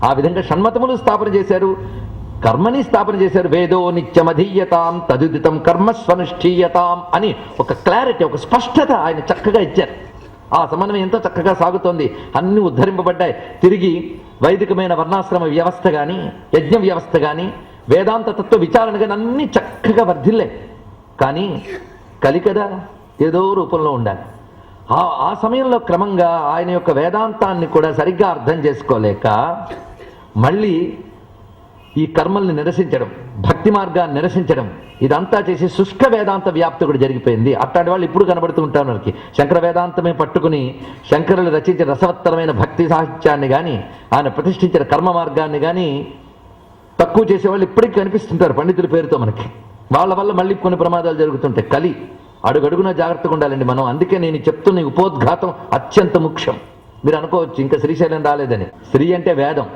ఆ విధంగా షణ్మతములు స్థాపన చేశారు, కర్మని స్థాపన చేశారు. వేదో నిత్యమధీయతాం తదుదితం కర్మస్వనుష్ఠీయతాం అని ఒక క్లారిటీ, ఒక స్పష్టత ఆయన చక్కగా ఇచ్చారు. ఆ సమన్వయం ఎంతో చక్కగా సాగుతోంది. అన్నీ ఉద్ధరింపబడ్డాయి. తిరిగి వైదికమైన వర్ణాశ్రమ వ్యవస్థ కానీ, యజ్ఞ వ్యవస్థ కానీ, వేదాంత తత్వ విచారణ కానీ అన్నీ చక్కగా వర్ధిల్లే. కానీ కలికదా ఏదో రూపంలో ఉండాలి. ఆ సమయంలో క్రమంగా ఆయన యొక్క వేదాంతాన్ని కూడా సరిగ్గా అర్థం చేసుకోలేక మళ్ళీ ఈ కర్మల్ని నిరసించడం, భక్తి మార్గాన్ని నిరసించడం, ఇదంతా చేసి శుష్క వేదాంత వ్యాప్తి కూడా జరిగిపోయింది. అట్లాంటి వాళ్ళు ఇప్పుడు కనబడుతూ ఉంటారు మనకి. శంకర వేదాంతమే పట్టుకుని శంకరులు రచించిన రసవత్తరమైన భక్తి సాహిత్యాన్ని కానీ, ఆయన ప్రతిష్ఠించిన కర్మ మార్గాన్ని కానీ తక్కువ చేసేవాళ్ళు ఇప్పటికీ కనిపిస్తుంటారు పండితుల పేరుతో మనకి. వాళ్ళ వల్ల మళ్ళీ కొన్ని ప్రమాదాలు జరుగుతుంటాయి. కలి అడుగడుగున జాగ్రత్తగా ఉండాలండి మనం. అందుకే నేను చెప్తున్న ఉపోద్ఘాతం అత్యంత ముఖ్యం. మీరు అనుకోవచ్చు ఇంకా శ్రీశైలం రాలేదని. శ్రీ అంటే వేదం,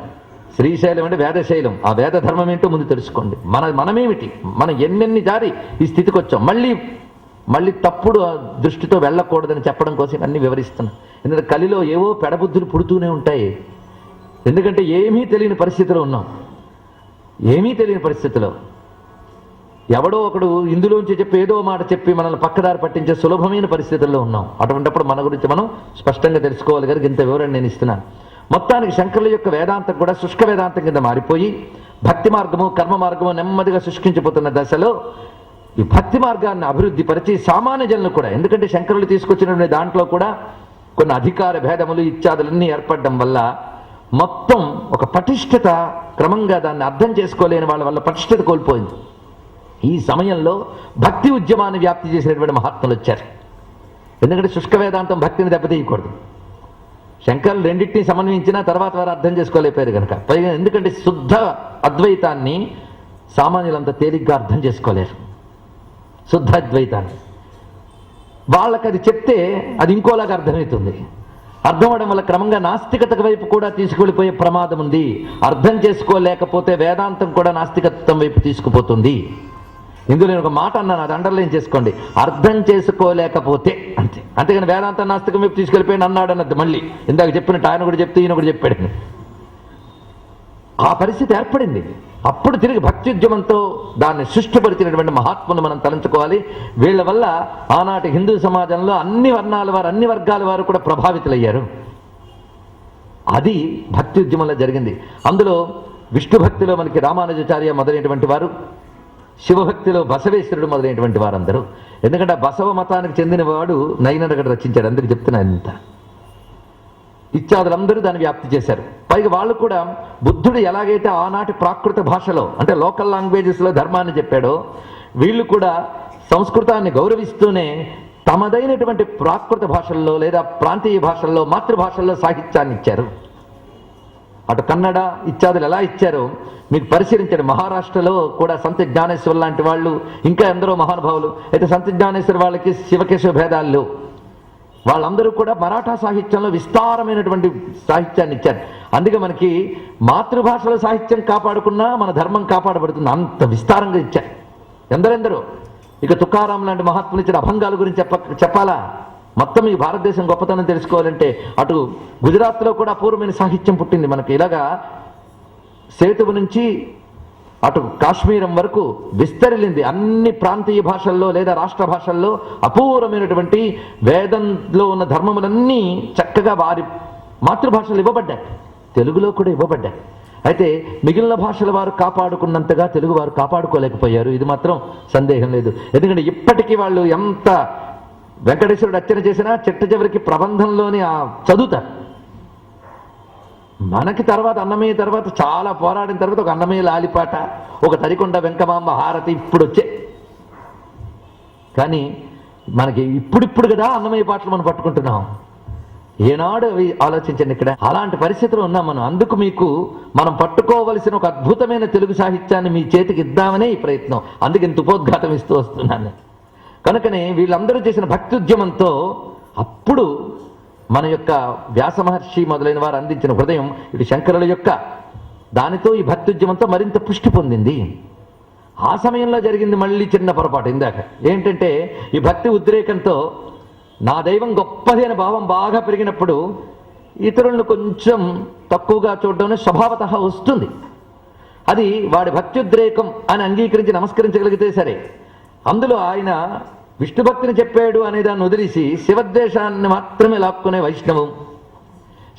శ్రీశైలం అంటే వేదశైలం. ఆ వేద ధర్మం ఏంటో ముందు తెలుసుకోండి. మనమేమిటి, మనం ఎన్నెన్ని జారి ఈ స్థితికి వచ్చాం. మళ్ళీ తప్పుడు దృష్టితో వెళ్ళకూడదని చెప్పడం కోసం అన్ని వివరిస్తున్నాం. ఎందుకంటే కలిలో ఏవో పెడబుద్ధులు పుడుతూనే ఉంటాయి. ఎందుకంటే ఏమీ తెలియని పరిస్థితిలో ఉన్నాం. ఏమీ తెలియని పరిస్థితిలో ఎవడో ఒకడు ఇందులోంచి చెప్పి ఏదో మాట చెప్పి మనల్ని పక్కదారి పట్టించే సులభమైన పరిస్థితుల్లో ఉన్నాం. అటువంటిప్పుడు మన గురించి మనం స్పష్టంగా తెలుసుకోవాలి కనుక ఇంత వివరణ నేను ఇస్తున్నాను. మొత్తానికి శంకరుల యొక్క వేదాంతం కూడా శుష్క వేదాంతం కింద మారిపోయి భక్తి మార్గము, కర్మ మార్గము నెమ్మదిగా శుష్కించిపోతున్న దశలో ఈ భక్తి మార్గాన్ని అభివృద్ధి పరిచి సామాన్య జనులు కూడా, ఎందుకంటే శంకరులు తీసుకొచ్చినటువంటి దాంట్లో కూడా కొన్ని అధికార భేదములు ఇత్యాదులన్నీ ఏర్పడడం వల్ల మొత్తం ఒక పటిష్టత క్రమంగా దాన్ని అర్థం చేసుకోలేని వాళ్ళ వల్ల పటిష్టత కోల్పోయింది. ఈ సమయంలో భక్తి ఉద్యమాన్ని వ్యాప్తి చేసినటువంటి మహాత్ములు వచ్చారు. ఎందుకంటే శుష్క వేదాంతం భక్తిని దెబ్బతీయకూడదు. శంకరులు రెండింటినీ సమన్వయించిన తర్వాత వారు అర్థం చేసుకోలేకపోయారు కనుక. పైగా ఎందుకంటే శుద్ధ అద్వైతాన్ని సామాన్యులంతా తేలిగ్గా అర్థం చేసుకోలేరు. శుద్ధ అద్వైతాన్ని వాళ్ళకి అది చెప్తే అది ఇంకోలాగా అర్థమవుతుంది. అర్థం అవడం వల్ల క్రమంగా నాస్తికత వైపు కూడా తీసుకువెళ్ళిపోయే ప్రమాదం ఉంది. అర్థం చేసుకోలేకపోతే వేదాంతం కూడా నాస్తికత్వం వైపు తీసుకుపోతుంది. ఇందులో నేను ఒక మాట అన్నాను, అది అండర్లైన్ చేసుకోండి. అర్థం చేసుకోలేకపోతే అంతే. అంతేగాని వేదాంతం నాస్తికం వైపు తీసుకెళ్ళిపోయి అన్నాడు అన్నది. మళ్ళీ ఇందాక చెప్పినట్టు ఆయన కూడా చెప్తే ఈయన కూడా చెప్పాడు. ఆ పరిస్థితి ఏర్పడింది. అప్పుడు తిరిగి భక్త్యుద్యమంతో దాన్ని సృష్టిపరిచినటువంటి మహాత్ములు మనం తలంచుకోవాలి. వీళ్ళ వల్ల ఆనాటి హిందూ సమాజంలో అన్ని వర్ణాల వారు, అన్ని వర్గాల వారు కూడా ప్రభావితులయ్యారు. అది భక్త్యుద్యమంలో జరిగింది. అందులో విష్ణు భక్తిలో మనకి రామానుజాచార్య మొదలైనటువంటి వారు, శివభక్తిలో బసవేశ్వరుడు మొదలైనటువంటి వారందరూ. ఎందుకంటే బసవ మతానికి చెందినవాడు నయనరగడ రచించాడు. అందుకు చెప్తున్నాను ఇంత. ఇత్యాదులందరూ దాన్ని వ్యాప్తి చేశారు. పైగా వాళ్ళు కూడా బుద్ధుడు ఎలాగైతే ఆనాటి ప్రాకృత భాషలో అంటే లోకల్ లాంగ్వేజెస్లో ధర్మాన్ని చెప్పాడో, వీళ్ళు కూడా సంస్కృతాన్ని గౌరవిస్తూనే తమదైనటువంటి ప్రాకృత భాషల్లో లేదా ప్రాంతీయ భాషల్లో, మాతృభాషల్లో సాహిత్యాన్ని ఇచ్చారు. అటు కన్నడ ఇత్యాదులు ఎలా ఇచ్చారో మీకు పరిశీలించండి. మహారాష్ట్రలో కూడా సంత జ్ఞానేశ్వర్ లాంటి వాళ్ళు, ఇంకా ఎందరో మహానుభావులు. అయితే సంత జ్ఞానేశ్వర్ వాళ్ళకి శివకేశవ భేదాల్లో వాళ్ళందరూ కూడా మరాఠా సాహిత్యంలో విస్తారమైనటువంటి సాహిత్యాన్ని ఇచ్చారు. అందుకే మనకి మాతృభాషలో సాహిత్యం కాపాడుకున్నా మన ధర్మం కాపాడబడుతుంది. అంత విస్తారంగా ఇచ్చారు ఎందరెందరో. ఇక తుకారాం లాంటి మహాత్ములు ఇచ్చిన అభంగాల గురించి చెప్పాలా? మొత్తం ఈ భారతదేశం గొప్పతనం తెలుసుకోవాలంటే అటు గుజరాత్లో కూడా అపూర్వమైన సాహిత్యం పుట్టింది మనకి. ఇలాగా సేతువు నుంచి అటు కాశ్మీరం వరకు విస్తరిల్లింది. అన్ని ప్రాంతీయ భాషల్లో లేదా రాష్ట్ర భాషల్లో అపూర్వమైనటువంటి వేదంలో ఉన్న ధర్మములన్నీ చక్కగా వారి మాతృభాషలు ఇవ్వబడ్డాయి, తెలుగులో కూడా ఇవ్వబడ్డాయి. అయితే మిగిలిన భాషల వారు కాపాడుకున్నంతగా తెలుగు వారు కాపాడుకోలేకపోయారు, ఇది మాత్రం సందేహం లేదు. ఎందుకంటే ఇప్పటికీ వాళ్ళు ఎంత వెంకటేశ్వరుడు అర్చన చేసినా చిట్ట చివరికి ప్రబంధంలోని ఆ చదువుతారు. మనకి తర్వాత అన్నమయ్య తర్వాత చాలా పోరాడిన తర్వాత ఒక అన్నమయ్య లాలిపాట, ఒక తరికొండ వెంకమాంబ హారతి ఇప్పుడు వచ్చే. కానీ మనకి ఇప్పుడిప్పుడు కదా అన్నమయ్య పాటలు మనం పట్టుకుంటున్నాం. ఏనాడు అవి ఆలోచించండి. ఇక్కడ అలాంటి పరిస్థితులు ఉన్నాం మనం. అందుకు మీకు మనం పట్టుకోవలసిన ఒక అద్భుతమైన తెలుగు సాహిత్యాన్ని మీ చేతికి ఇద్దామనే ఈ ప్రయత్నం. అందుకు ఇంత ఉపోద్ఘాతం ఇస్తూ వస్తున్నాను. కనుకనే వీళ్ళందరూ చేసిన భక్తి ఉద్యమంతో అప్పుడు మన యొక్క వ్యాస మహర్షి మొదలైన వారు అందించిన హృదయం ఇటు శంకరుల యొక్క దానితో ఈ భక్తి ఉద్యమంతో మరింత పుష్టి పొందింది. ఆ సమయంలో జరిగింది మళ్ళీ చిన్న పొరపాటు. ఇందాక ఏంటంటే ఈ భక్తి ఉద్రేకంతో నా దైవం గొప్పది అనే భావం బాగా పెరిగినప్పుడు ఇతరులను కొంచెం తక్కువగా చూడడం స్వభావత వస్తుంది. అది వాడి భక్త్యుద్రేకం అని అంగీకరించి నమస్కరించగలిగితే సరే. అందులో ఆయన విష్ణు భక్తిని చెప్పాడు అనే దాన్ని వదిలేసి శివద్వేషాన్ని మాత్రమే లాక్కునే వైష్ణవం,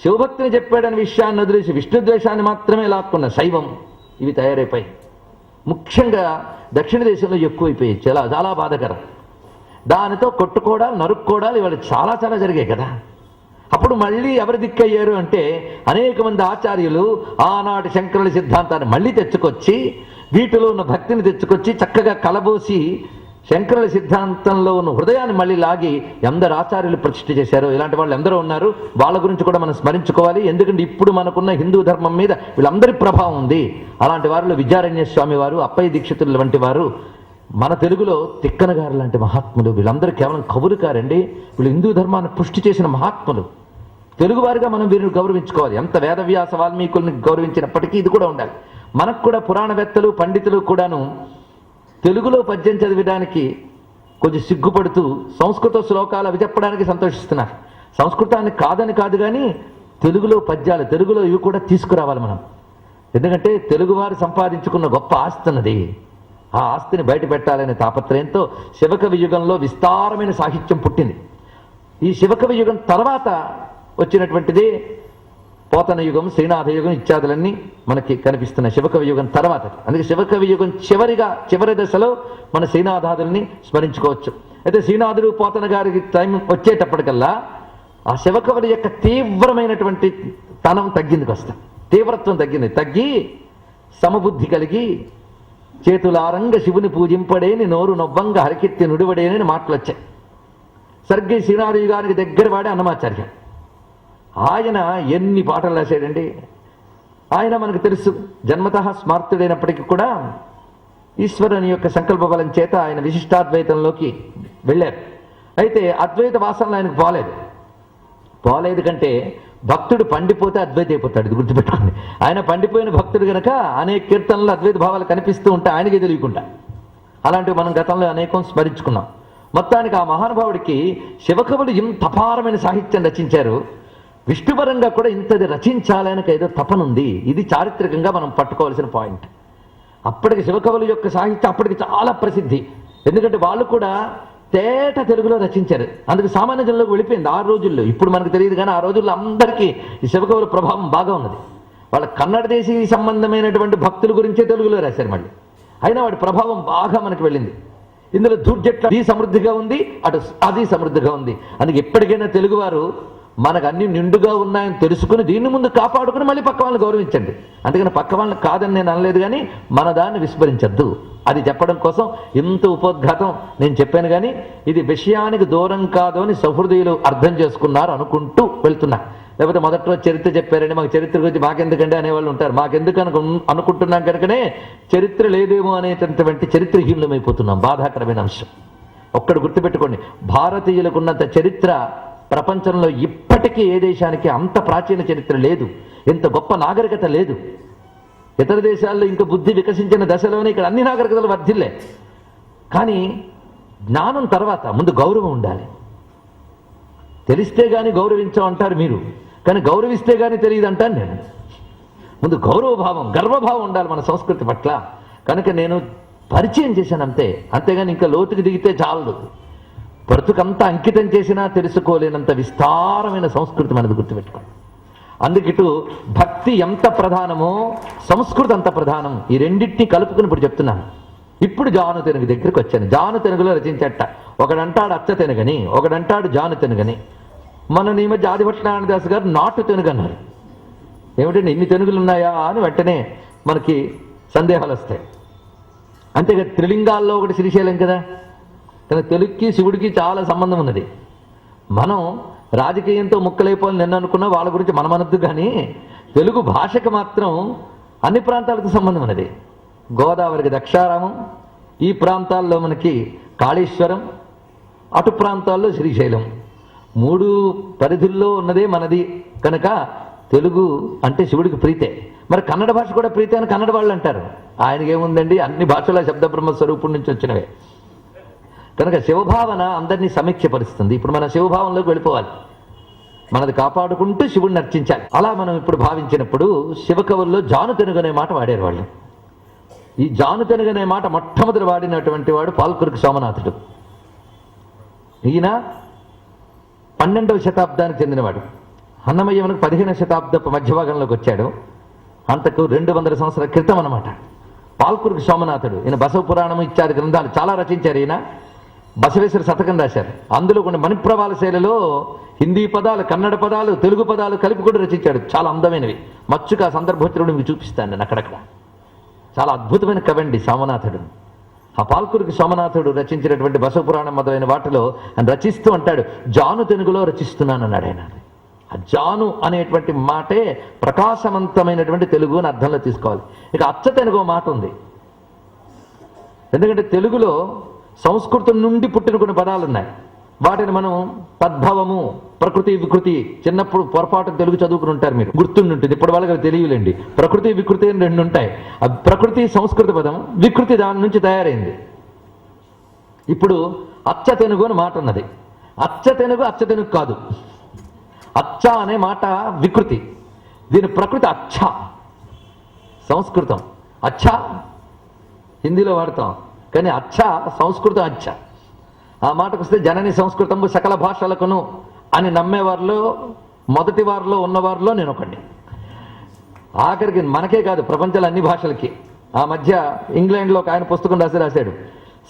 శివభక్తిని చెప్పాడనే విషయాన్ని వదిలేసి విష్ణుద్వేషాన్ని మాత్రమే లాక్కున్న శైవం, ఇవి తయారైపోయి ముఖ్యంగా దక్షిణ దేశంలో ఎక్కువైపోయాయి. చాలా చాలా బాధకరం. దానితో కొట్టుకోవడాలు నరుక్కోవడాలు ఇవాళ చాలా చాలా జరిగాయి కదా. అప్పుడు మళ్ళీ ఎవరు దిక్కయ్యారు అంటే అనేక మంది ఆచార్యులు ఆనాటి శంకరుల సిద్ధాంతాన్ని మళ్ళీ తెచ్చుకొచ్చి వీటిలో ఉన్న భక్తిని తెచ్చుకొచ్చి చక్కగా కలబోసి శంకరుల సిద్ధాంతంలో ఉన్న హృదయాన్ని మళ్ళీ లాగి ఎందరు ఆచార్యులు ప్రతిష్ఠ చేశారు. ఇలాంటి వాళ్ళు ఎందరో ఉన్నారు. వాళ్ళ గురించి కూడా మనం స్మరించుకోవాలి. ఎందుకంటే ఇప్పుడు మనకున్న హిందూ ధర్మం మీద వీళ్ళందరి ప్రభావం ఉంది. అలాంటి వారిలో విద్యారణ్య స్వామి వారు, అప్పయ్య దీక్షితులు వంటి వారు, మన తెలుగులో తిక్కన గారు లాంటి మహాత్ములు, వీళ్ళందరూ కేవలం కవులు కారండి. వీళ్ళు హిందూ ధర్మాన్ని పుష్టి చేసిన మహాత్ములు. తెలుగువారిగా మనం వీరిని గౌరవించుకోవాలి. ఎంత వేదవ్యాస వాల్మీకుల్ని గౌరవించినప్పటికీ ఇది కూడా ఉండాలి. మనకు కూడా పురాణవేత్తలు పండితులు కూడాను తెలుగులో పద్యం చదివడానికి కొంచెం సిగ్గుపడుతూ సంస్కృత శ్లోకాలు అవి చెప్పడానికి సంతోషిస్తున్నారు. సంస్కృతాన్ని కాదని కాదు, కానీ తెలుగులో పద్యాలు, తెలుగులో ఇవి కూడా తీసుకురావాలి మనం. ఎందుకంటే తెలుగువారు సంపాదించుకున్న గొప్ప ఆస్తి అన్నది. ఆ ఆస్తిని బయట పెట్టాలనే తాపత్రయంతో శివకవి యుగంలో విస్తారమైన సాహిత్యం పుట్టింది. ఈ శివకవి యుగం తర్వాత వచ్చినటువంటిది పోతన యుగం, శ్రీనాథ యుగం ఇత్యాదులన్నీ మనకి కనిపిస్తున్నాయి శివకవి యుగం తర్వాత. అందుకే శివకవి యుగం చివరి దశలో మన శ్రీనాథాదుల్ని స్మరించుకోవచ్చు. అయితే శ్రీనాథుడు పోతన గారికి టైం వచ్చేటప్పటికల్లా ఆ శివకవుల యొక్క తీవ్రమైనటువంటి తనం తగ్గింది, కాస్త తీవ్రత్వం తగ్గి సమబుద్ధి కలిగి చేతులారంగ శివుని పూజింపడేని నోరు నొవ్వంగ హరికెత్తి నుడివడేనని మాటలు వచ్చాయి. సరిగ్గా శ్రీనాథ యుగానికి దగ్గర వాడే అన్నమాచార్య. ఆయన ఎన్ని పాటలు రాశాడండి. ఆయన మనకు తెలుసు జన్మతః స్మార్తుడైనప్పటికీ కూడా ఈశ్వరుని యొక్క సంకల్ప బలం చేత ఆయన విశిష్టాద్వైతంలోకి వెళ్ళారు. అయితే అద్వైత వాసనలు ఆయనకు పోలేదు కంటే భక్తుడు పండిపోతే అద్వైత అయిపోతాడు. ఇది గుర్తుపెట్టుకోండి. ఆయన పండిపోయిన భక్తుడు కనుక అనేక కీర్తనలు అద్వైత భావాలు కనిపిస్తూ ఉంటాయి ఆయనకి తెలియకుండా. అలాంటివి మనం గతంలో అనేకం స్మరించుకున్నాం. మొత్తానికి ఆ మహానుభావుడికి శివకవులు ఇంత అపారమైన సాహిత్యం రచించారు. విష్ణుపరంగా కూడా ఇంతది రచించాలని ఏదో తపనుంది. ఇది చారిత్రకంగా మనం పట్టుకోవాల్సిన పాయింట్. అప్పటికి శివకవుల యొక్క సాహిత్యం అప్పటికి చాలా ప్రసిద్ధి. ఎందుకంటే వాళ్ళు కూడా తేట తెలుగులో రచించారు. అందుకు సామాన్య జనంలోకి వెళ్ళిపోయింది ఆ రోజుల్లో. ఇప్పుడు మనకు తెలియదు, కానీ ఆ రోజుల్లో అందరికీ ఈ శివకవుల ప్రభావం బాగా ఉన్నది. వాళ్ళ కన్నడ దేశీ సంబంధమైనటువంటి భక్తుల గురించే తెలుగులో రాశారు మళ్ళీ. అయినా వాడి ప్రభావం బాగా మనకు వెళ్ళింది. ఇందులో దూర్జట్ల అది సమృద్ధిగా ఉంది, అటు అది సమృద్ధిగా ఉంది. అందుకే ఎప్పటికైనా తెలుగువారు మనకు అన్ని నిండుగా ఉన్నాయని తెలుసుకుని దీన్ని ముందు కాపాడుకుని మళ్ళీ పక్క వాళ్ళని గౌరవించండి. అందుకని పక్క వాళ్ళని కాదని నేను అనలేదు, కానీ మన దాన్ని విస్మరించద్దు. అది చెప్పడం కోసం ఇంత ఉపోద్ఘాతం నేను చెప్పాను. కానీ ఇది విషయానికి దూరం కాదు అని సహృదయులు అర్థం చేసుకున్నారు అనుకుంటూ వెళ్తున్నా. లేకపోతే మొదట్లో చరిత్ర చెప్పారండి, మాకు చరిత్ర గురించి మాకెందుకంటే అనేవాళ్ళు ఉంటారు. మాకెందుకు అనుకుంటున్నాం కనుకనే చరిత్ర లేదేమో అనేటటువంటి చరిత్రహీనులమైపోతున్నాం. బాధాకరమైన అంశం. ఒక్కడు గుర్తుపెట్టుకోండి, భారతీయులకున్నంత చరిత్ర ప్రపంచంలో ఇప్పటికీ ఏ దేశానికి అంత ప్రాచీన చరిత్ర లేదు. ఇంత గొప్ప నాగరికత లేదు. ఇతర దేశాల్లో ఇంకా బుద్ధి వికసించిన దశలోనే ఇక్కడ అన్ని నాగరికతలు వర్ధిల్లే. కానీ జ్ఞానం తర్వాత ముందు గౌరవం ఉండాలి. తెలిస్తే గాని గౌరవించం అంటారు మీరు, కానీ గౌరవిస్తే గాని తెలియదు అంటాను నేను. ముందు గౌరవభావం, గర్వభావం ఉండాలి మన సంస్కృతి పట్ల. కనుక నేను పరిచయం చేశాను అంతే, అంతేగాని ఇంకా లోతుకి దిగితే చాలదు. బ్రతుకంతా అంకితం చేసినా తెలుసుకోలేనంత విస్తారమైన సంస్కృతి మనది, గుర్తుపెట్టుకోండి. అందుకిటు భక్తి ఎంత ప్రధానమో సంస్కృతి అంత ప్రధానం. ఈ రెండింటినీ కలుపుకుని ఇప్పుడు చెప్తున్నాను. ఇప్పుడు జాను తెనుగు దగ్గరికి వచ్చాను. జాను తెనుగులో రచించట. ఒకడంటాడు అచ్చ తెనుగని, ఒకడంటాడు జాను తెనుగని. మన ఈ మధ్య ఆదిభట్లనారాయణదాస్ గారు నాటు తెనుగు అన్నారు. ఏమిటండి ఇన్ని తెనుగులు ఉన్నాయా అని వెంటనే మనకి సందేహాలు వస్తాయి. అంతేగా త్రిలింగాల్లో ఒకటి శ్రీశైలం కదా. కానీ తెలుగుకి శివుడికి చాలా సంబంధం ఉన్నది. మనం రాజకీయంతో ముక్కలైపోవాలి నిన్న అనుకున్నా వాళ్ళ గురించి మనమనద్దు, కానీ తెలుగు భాషకు మాత్రం అన్ని ప్రాంతాలకు సంబంధం ఉన్నది. గోదావరికి దక్షారామం, ఈ ప్రాంతాల్లో మనకి కాళేశ్వరం, అటు ప్రాంతాల్లో శ్రీశైలం, 3 పరిధుల్లో ఉన్నదే మనది. కనుక తెలుగు అంటే శివుడికి ప్రీతే. మరి కన్నడ భాష కూడా ప్రీతే అని కన్నడ వాళ్ళు అంటారు. ఆయనకేముందండి, అన్ని భాషల శబ్ద బ్రహ్మ స్వరూపుడి నుంచి వచ్చినవే. కనుక శివభావన అందరినీ సమీక్షపరుస్తుంది. ఇప్పుడు మన శివభావంలోకి వెళ్ళిపోవాలి, మనది కాపాడుకుంటూ శివుడిని అర్చించాలి. అలా మనం ఇప్పుడు భావించినప్పుడు శివకవుల్లో జాను తెనుగు అనే మాట వాడారు వాళ్ళు. ఈ జాను తెనుగు అనే మాట మొట్టమొదటి వాడినటువంటి వాడు పాల్కురికి సోమనాథుడు. ఈయన 12వ శతాబ్దానికి చెందినవాడు. అన్నమయ్య మనకు 15వ శతాబ్దపు మధ్యభాగంలోకి వచ్చాడు. అంతకు 200 సంవత్సరాల క్రితం అన్నమాట. పాల్కురికి సోమనాథుడు ఈయన బసవ పురాణము ఇత్యాది గ్రంథాలు చాలా రచించారు. ఈయన బసవేశ్వర శతకం రాశారు. అందులో కొన్ని మణిప్రవాల శైలిలో హిందీ పదాలు, కన్నడ పదాలు, తెలుగు పదాలు కలిపి కూడా రచించాడు. చాలా అందమైనవి. మచ్చుక సందర్భోత్తరుడు మీకు చూపిస్తాను నేను అక్కడక్కడ. చాలా అద్భుతమైన కవండి సోమనాథుడు. ఆ పాల్కురికి సోమనాథుడు రచించినటువంటి బసవ పురాణం మొదలైన వాటిలో ఆయన రచిస్తూ అంటాడు, జాను తెనుగులో రచిస్తున్నాను అన్నాడు ఆయన. ఆ జాను అనేటువంటి మాటే ప్రకాశవంతమైనటువంటి తెలుగు అని అర్థంలో తీసుకోవాలి. ఇక అచ్చ తెలుగు మాట ఉంది. ఎందుకంటే తెలుగులో సంస్కృతం నుండి పుట్టిన కొన్ని పదాలు ఉన్నాయి. వాటిని మనం తద్భవము, ప్రకృతి, వికృతి, చిన్నప్పుడు పొరపాటు తెలుగు చదువుకుని ఉంటారు మీరు, గుర్తుండుంటుంది. ఇప్పుడు వాళ్ళకి అవి తెలియలేండి. ప్రకృతి వికృతి అని 2 ఉంటాయి. ఆ ప్రకృతి సంస్కృత పదం, వికృతి దాని నుంచి తయారైంది. ఇప్పుడు అచ్చ తెనుగు అని మాట ఉన్నది. అచ్చ తెనుగు కాదు. అచ్చ అనే మాట వికృతి, దీని ప్రకృతి అచ్చ, సంస్కృతం. అచ్చ హిందీలో వాడతాం, కానీ అచ్చ సంస్కృతం అచ్చ. ఆ మాటకు వస్తే జనని సంస్కృతము సకల భాషలకును అని నమ్మేవారిలో మొదటి వారిలో ఉన్నవారిలో నేను ఒకటి. ఆఖరికి మనకే కాదు, ప్రపంచంలో అన్ని భాషలకి. ఆ మధ్య ఇంగ్లాండ్లో ఒక ఆయన పుస్తకం రాశాడు,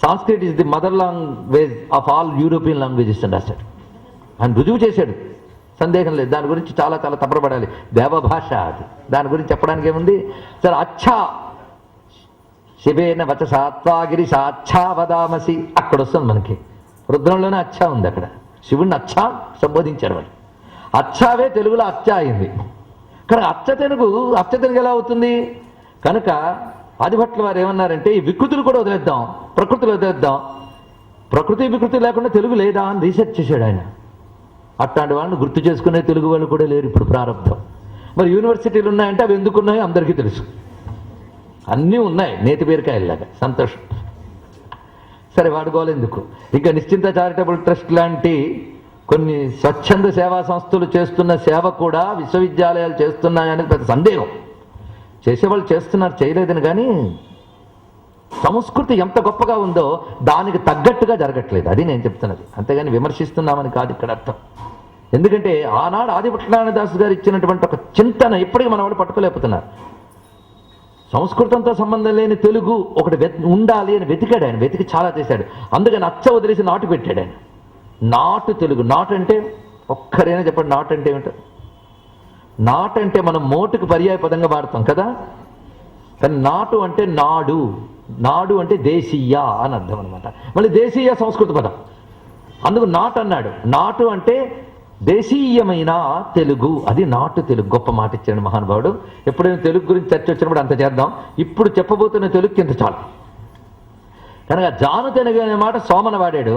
Sanskrit is the mother language of all European languages అని రాశాడు. ఆయన రుజువు చేశాడు, సందేహం లేదు. దాని గురించి చాలా చాలా తప్పబడాలి. దేవభాష అది, దాని గురించి చెప్పడానికి ఏముంది. సరే, అచ్చా శివేన వచసాత్వాగిరి సాచ్చా వదామసి అక్కడ వస్తుంది మనకి. రుద్రంలోనే అచ్చా ఉంది. అక్కడ శివుణ్ణి అచ్చా సంబోధించారు వాళ్ళు. అచ్చావే తెలుగులో అచ్చా అయింది. కానీ అచ్చ తెలుగు ఎలా అవుతుంది? కనుక ఆదిభట్ల వారు ఏమన్నారంటే, ఈ వికృతులు కూడా వదిలేద్దాం, ప్రకృతిలో వదిలేద్దాం. ప్రకృతి వికృతి లేకుండా తెలుగు లేదా అని రీసెర్చ్ చేశాడు ఆయన. అట్లాంటి వాళ్ళని గుర్తు చేసుకునే తెలుగు వాళ్ళు కూడా లేరు ఇప్పుడు, ప్రారంభం. మరి యూనివర్సిటీలు ఉన్నాయంటే అవి ఎందుకున్నాయో అందరికీ తెలుసు. అన్నీ ఉన్నాయి, నేతి బీరకాయలాగా. సంతోషం. సరే, వాడుకోవాలెందుకు. ఇంకా నిశ్చింత చారిటబుల్ ట్రస్ట్ లాంటి కొన్ని స్వచ్ఛంద సేవా సంస్థలు చేస్తున్న సేవ కూడా విశ్వవిద్యాలయాలు చేస్తున్నాయని పెద్ద సందేహం. చేసేవాళ్ళు చేస్తున్నారు, చేయలేదని. కానీ సంస్కృతి ఎంత గొప్పగా ఉందో దానికి తగ్గట్టుగా జరగట్లేదు, అది నేను చెప్తున్నది. అంతేగాని విమర్శిస్తున్నామని కాదు ఇక్కడ అర్థం. ఎందుకంటే ఆనాడు ఆదిభట్లనారాయణదాస్ గారు ఇచ్చినటువంటి ఒక చింతన ఇప్పటికీ మన వాళ్ళు పట్టుకోలేకపోతున్నారు. సంస్కృతంతో సంబంధం లేని తెలుగు ఒకటి ఉండాలి అని వెతికాడు ఆయన. వెతికి చాలా చేశాడు. అందుకని అచ్చ వదిలేసి నాటు పెట్టాడు ఆయన. నాటు తెలుగు. నాటు అంటే ఒక్కరైనా చెప్పండి, నాటు అంటే ఏమిటో? నాటు అంటే మనం మోటుకు పర్యాయ పదంగా వాడతాం కదా. కానీ నాటు అంటే నాడు, నాడు అంటే దేశీయ అని అర్థం అనమాట. మళ్ళీ దేశీయ సంస్కృత పదం, అందుకు నాటు అన్నాడు. నాటు అంటే దేశీయమైన తెలుగు, అది నాటు తెలుగు. గొప్ప మాట ఇచ్చాడు మహానుభావుడు. ఎప్పుడైనా తెలుగు గురించి చర్చ వచ్చినప్పుడు అంత చేద్దాం. ఇప్పుడు చెప్పబోతున్న తెలుగుకి ఇంత చాలు. కనుక జాను తెలుగు అనే మాట సోమన వాడాడు.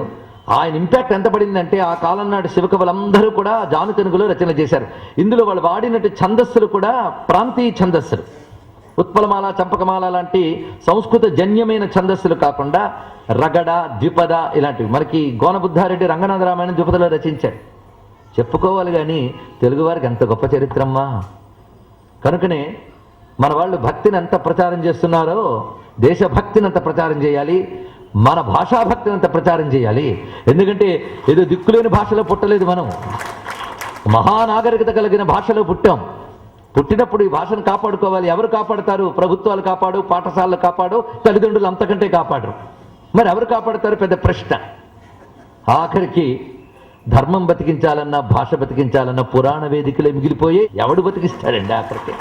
ఆయన ఇంపాక్ట్ ఎంత పడిందంటే ఆ కాలం నాటి శివకవులందరూ కూడా జాను తెనుగులో రచన చేశారు. ఇందులో వాళ్ళు వాడినట్టు ఛందస్సులు కూడా ప్రాంతీయ ఛందస్సులు, ఉత్పలమాల, చంపకమాల లాంటి సంస్కృత జన్యమైన ఛందస్సులు కాకుండా రగడ, ద్విపద ఇలాంటివి. మనకి గోనబుద్ధారెడ్డి రంగనాథ రామాయణం ద్విపదలో రచించాడు. చెప్పుకోవాలి కానీ తెలుగువారికి ఎంత గొప్ప చరిత్రమ్మా. కనుకనే మన వాళ్ళు భక్తిని ఎంత ప్రచారం చేస్తున్నారో దేశభక్తిని అంత ప్రచారం చేయాలి, మన భాషాభక్తిని అంత ప్రచారం చేయాలి. ఎందుకంటే ఏదో దిక్కులేని భాషలో పుట్టలేదు, మనం మహానాగరికత కలిగిన భాషలో పుట్టాం. పుట్టినప్పుడు ఈ భాషను కాపాడుకోవాలి. ఎవరు కాపాడుతారు? ప్రభుత్వాలు కాపాడు, పాఠశాలలు కాపాడు, తల్లిదండ్రులు అంతకంటే కాపాడరు. మరి ఎవరు కాపాడుతారు? పెద్ద ప్రశ్న. ఆఖరికి ధర్మం బతికించాలన్నా, భాష బతికించాలన్నా పురాణ వేదికలే మిగిలిపోయి ఎవడు బతికిస్తాడండి? ఆఖరికి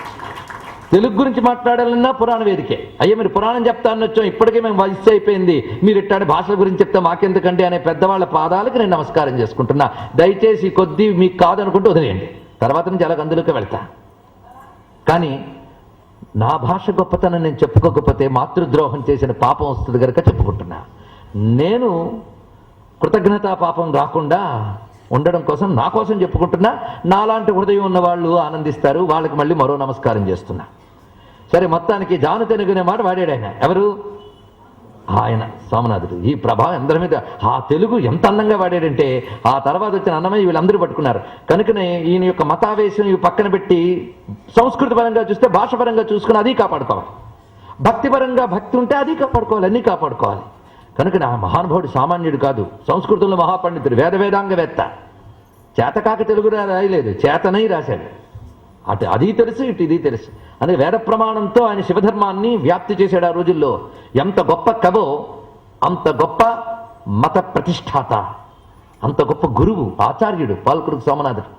తెలుగు గురించి మాట్లాడాలన్నా పురాణ వేదికే. అయ్యా మీరు పురాణం చెప్తా అనొచ్చాం, ఇప్పటికే మేము వయస్సు అయిపోయింది, మీరు ఇట్టాడి భాషల గురించి చెప్తే మాకెందుకండి అనే పెద్దవాళ్ళ పాదాలకు నేను నమస్కారం చేసుకుంటున్నా. దయచేసి కొద్ది మీకు కాదనుకుంటూ వదిలేయండి, తర్వాత నుంచి అలాగ అందులోకి వెళ్తా. కానీ నా భాష గొప్పతనం నేను చెప్పుకోకపోతే మాతృద్రోహం చేసిన పాపం వస్తుంది కనుక చెప్పుకుంటున్నా. నేను కృతజ్ఞతా పాపం రాకుండా ఉండడం కోసం నా కోసం చెప్పుకుంటున్నా. నాలాంటి హృదయం ఉన్న వాళ్ళు ఆనందిస్తారు, వాళ్ళకి మళ్ళీ మరో నమస్కారం చేస్తున్నా. సరే, మొత్తానికి జాను తెనుగునే మాట వాడాడు ఆయన. ఎవరు? ఆయన సోమనాథుడు. ఈ ప్రభావం అందరి మీద. ఆ తెలుగు ఎంత అందంగా వాడాడంటే ఆ తర్వాత వచ్చిన అన్నమయ్య వీళ్ళందరూ పట్టుకున్నారు. కనుకనే ఈయన యొక్క మతావేశం ఇవి పక్కన పెట్టి సంస్కృతి పరంగా చూస్తే, భాష పరంగా చూసుకుని అది కాపాడుకోవాలి, భక్తిపరంగా భక్తి ఉంటే అది కాపాడుకోవాలి, అన్నీ కాపాడుకోవాలి. కనుక నా మహానుభావుడు సామాన్యుడు కాదు, సంస్కృతంలో మహాపండితుడు, వేదవేదాంగవేత్త. చేతకాక తెలుగు రాయలేదు, చేతనై రాశాడు. అటు అది తెలుసు, ఇటు ఇది తెలుసు. అందుకే వేద ప్రమాణంతో ఆయన శివధర్మాన్ని వ్యాప్తి చేశాడు ఆ రోజుల్లో. ఎంత గొప్ప కవో అంత గొప్ప మత ప్రతిష్టాత, అంత గొప్ప గురువు, ఆచార్యుడు పాల్కురుకు సోమనాథుడు.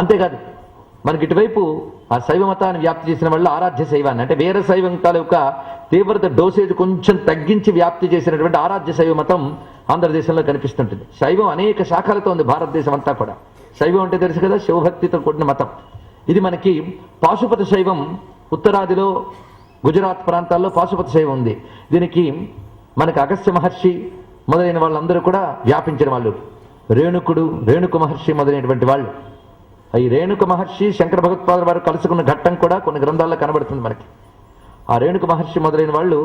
అంతేకాదు మనకి ఇటువైపు ఆ శైవ మతాన్ని వ్యాప్తి చేసిన వాళ్ళు ఆరాధ్య శైవాన్ని, అంటే వీర శైవం తాలూకా తీవ్రత డోసేజ్ కొంచెం తగ్గించి వ్యాప్తి చేసినటువంటి ఆరాధ్య శైవ మతం ఆంధ్రదేశంలో కనిపిస్తుంటుంది. శైవం అనేక శాఖలతో ఉంది భారతదేశం అంతా కూడా. శైవం అంటే తెలుసు కదా, శివభక్తితో కూడిన మతం. ఇది మనకి పాశుపత శైవం ఉత్తరాదిలో గుజరాత్ ప్రాంతాల్లో పాశుపత శైవం ఉంది. దీనికి మనకి అగస్త్య మహర్షి మొదలైన వాళ్ళందరూ కూడా వ్యాపించిన వాళ్ళు. రేణుక మహర్షి మొదలైనటువంటి వాళ్ళు. ఈ రేణుక మహర్షి శంకర భగవత్పాదుల వారు కలుసుకున్న ఘట్టం కూడా కొన్ని గ్రంథాల్లో కనబడుతుంది మనకి. ఆ రేణుక మహర్షి మొదలైన వాళ్ళు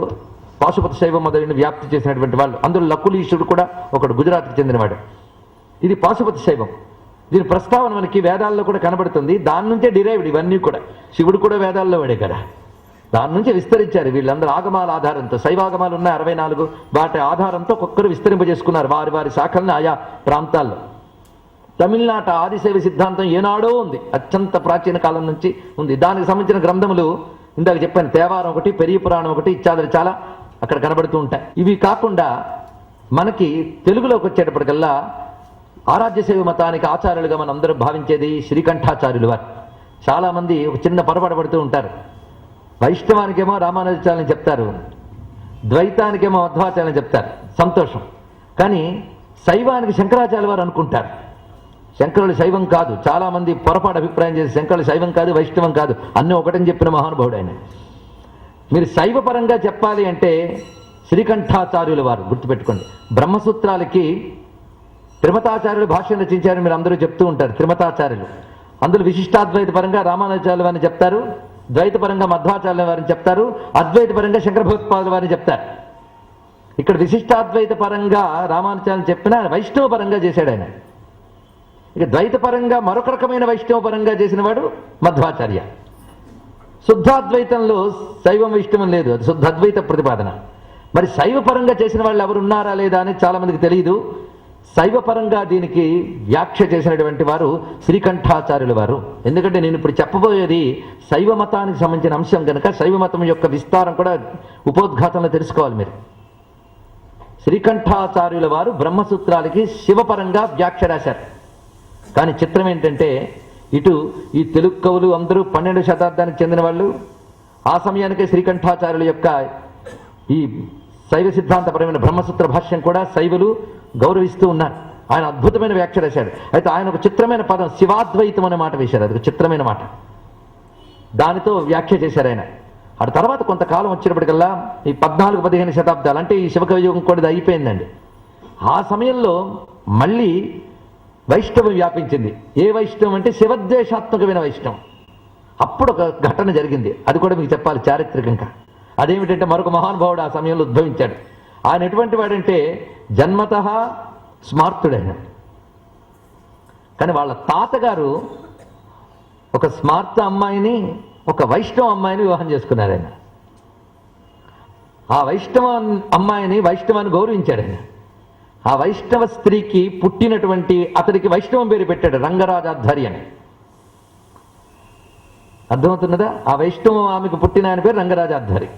పాశుపత శైవం మొదలైన వ్యాప్తి చేసినటువంటి వాళ్ళు. అందులో లకులీశుడు కూడా ఒకడు గుజరాత్కి చెందినవాడు. ఇది పాశుపత శైవం. దీని ప్రస్తావన మనకి వేదాల్లో కూడా కనబడుతుంది. దాని నుంచే డిరైవ్డ్ ఇవన్నీ కూడా. శివుడు కూడా వేదాల్లో వాడే కదా, దాని నుంచి విస్తరించారు వీళ్ళందరూ ఆగమాల ఆధారంతో. శైవాగమాలు ఉన్నాయి 64, వాటి ఆధారంతో ఒక్కొక్కరు విస్తరింపజేసుకున్నారు వారి వారి శాఖల్ని ఆయా ప్రాంతాల్లో. తమిళనాట ఆదిశైవ సిద్ధాంతం ఏనాడో ఉంది, అత్యంత ప్రాచీన కాలం నుంచి ఉంది. దానికి సంబంధించిన గ్రంథములు ఇందాక చెప్పాను, తేవారం ఒకటి, పెరియ పురాణం ఒకటి, ఇత్యాదులు చాలా అక్కడ కనబడుతూ ఉంటాయి. ఇవి కాకుండా మనకి తెలుగులోకి వచ్చేటప్పటికల్లా ఆరాధ్య శైవ మతానికి ఆచార్యులుగా మనం అందరూ భావించేది శ్రీకంఠాచార్యులు వారు. చాలామంది ఒక చిన్న పొరపాటు పడుతూ ఉంటారు. వైష్ణవానికేమో రామానుజాచార్యులని చెప్తారు, ద్వైతానికేమో మధ్వాచార్యులని చెప్తారు, సంతోషం. కానీ శైవానికి శంకరాచార్య వారు అనుకుంటారు. శంకరుడు శైవం కాదు. చాలామంది పొరపాటు అభిప్రాయం చేసి శంకరుడు శైవం కాదు, వైష్ణవం కాదు, అన్నీ ఒకటని చెప్పిన మహానుభావుడు ఆయన. మీరు శైవ పరంగా చెప్పాలి అంటే శ్రీకంఠాచార్యుల వారు గుర్తుపెట్టుకోండి. బ్రహ్మసూత్రాలకి త్రిమతాచార్యులు భాష్యం రచించారని మీరు అందరూ చెప్తూ ఉంటారు. త్రిమతాచార్యులు అందులో విశిష్టాద్వైత పరంగా రామానుజాచార్యుల వారిని చెప్తారు, ద్వైత పరంగా మధ్వాచార్యుల వారిని చెప్తారు, అద్వైత పరంగా శంకర భగవత్పాదుల వారిని చెప్తారు. ఇక్కడ విశిష్టాద్వైత పరంగా రామానుజాచార్యులు చెప్పినా వైష్ణవ పరంగా చేశాడు ఆయన. ఇక ద్వైత పరంగా మరొక రకమైన వైష్ణవ పరంగా చేసిన వాడు మధ్వాచార్య. శుద్ధాద్వైతంలో శైవం వైష్ణవం లేదు, అది శుద్ధాద్వైత ప్రతిపాదన. మరి శైవ పరంగా చేసిన వాళ్ళు ఎవరు ఉన్నారా లేదా అని చాలా మందికి తెలియదు. శైవ పరంగా దీనికి వ్యాఖ్య చేసినటువంటి వారు శ్రీకంఠాచార్యుల వారు. ఎందుకంటే నేను ఇప్పుడు చెప్పబోయేది శైవ మతానికి సంబంధించిన అంశం కనుక శైవ మతం యొక్క విస్తారం కూడా ఉపోద్ఘాతంలో తెలుసుకోవాలి మీరు. శ్రీకంఠాచార్యుల వారు బ్రహ్మసూత్రాలకి శివపరంగా వ్యాఖ్య రాశారు. కానీ చిత్రం ఏంటంటే ఇటు ఈ తెలుగు కవులు అందరూ 12వ శతాబ్దానికి చెందిన వాళ్ళు. ఆ సమయానికే శ్రీకంఠాచార్యుల యొక్క ఈ శైవ సిద్ధాంతపరమైన బ్రహ్మసూత్ర భాష్యం కూడా శైవులు గౌరవిస్తూ ఉన్నారు. ఆయన అద్భుతమైన వ్యాఖ్య రాశాడు. అయితే ఆయన ఒక చిత్రమైన పదం శివాద్వైతం అనే మాట వేశారు. అది ఒక చిత్రమైన మాట. దానితో వ్యాఖ్య చేశారు ఆయన. ఆ తర్వాత కొంతకాలం వచ్చినప్పటికల్లా ఈ 14-15 శతాబ్దాలు అంటే ఈ శివకవియుగం కూడా అయిపోయిందండి. ఆ సమయంలో మళ్ళీ వైష్ణవం వ్యాపించింది. ఏ వైష్ణవం అంటే శివద్వేషాత్మకమైన వైష్ణవం. అప్పుడు ఒక ఘటన జరిగింది, అది కూడా మీకు చెప్పాలి చారిత్రకంగా. అదేమిటంటే మరొక మహానుభావుడు ఆ సమయంలో ఉద్భవించాడు. ఆయన ఎటువంటి వాడంటే జన్మతః స్మార్తుడైన, కానీ వాళ్ళ తాతగారు ఒక స్మార్త అమ్మాయిని, ఒక వైష్ణవ అమ్మాయిని వివాహం చేసుకున్నారు. ఆయన ఆ వైష్ణవ అమ్మాయిని వైష్ణవాన్ని గౌరవించాడు. ఆయన ఆ వైష్ణవ స్త్రీకి పుట్టినటువంటి అతడికి వైష్ణవం పేరు పెట్టాడు, రంగరాజాధ్వరి అని. అర్థమవుతున్నదా? ఆ వైష్ణవం ఆమెకు పుట్టిన ఆయన పేరు రంగరాజాధ్వరి.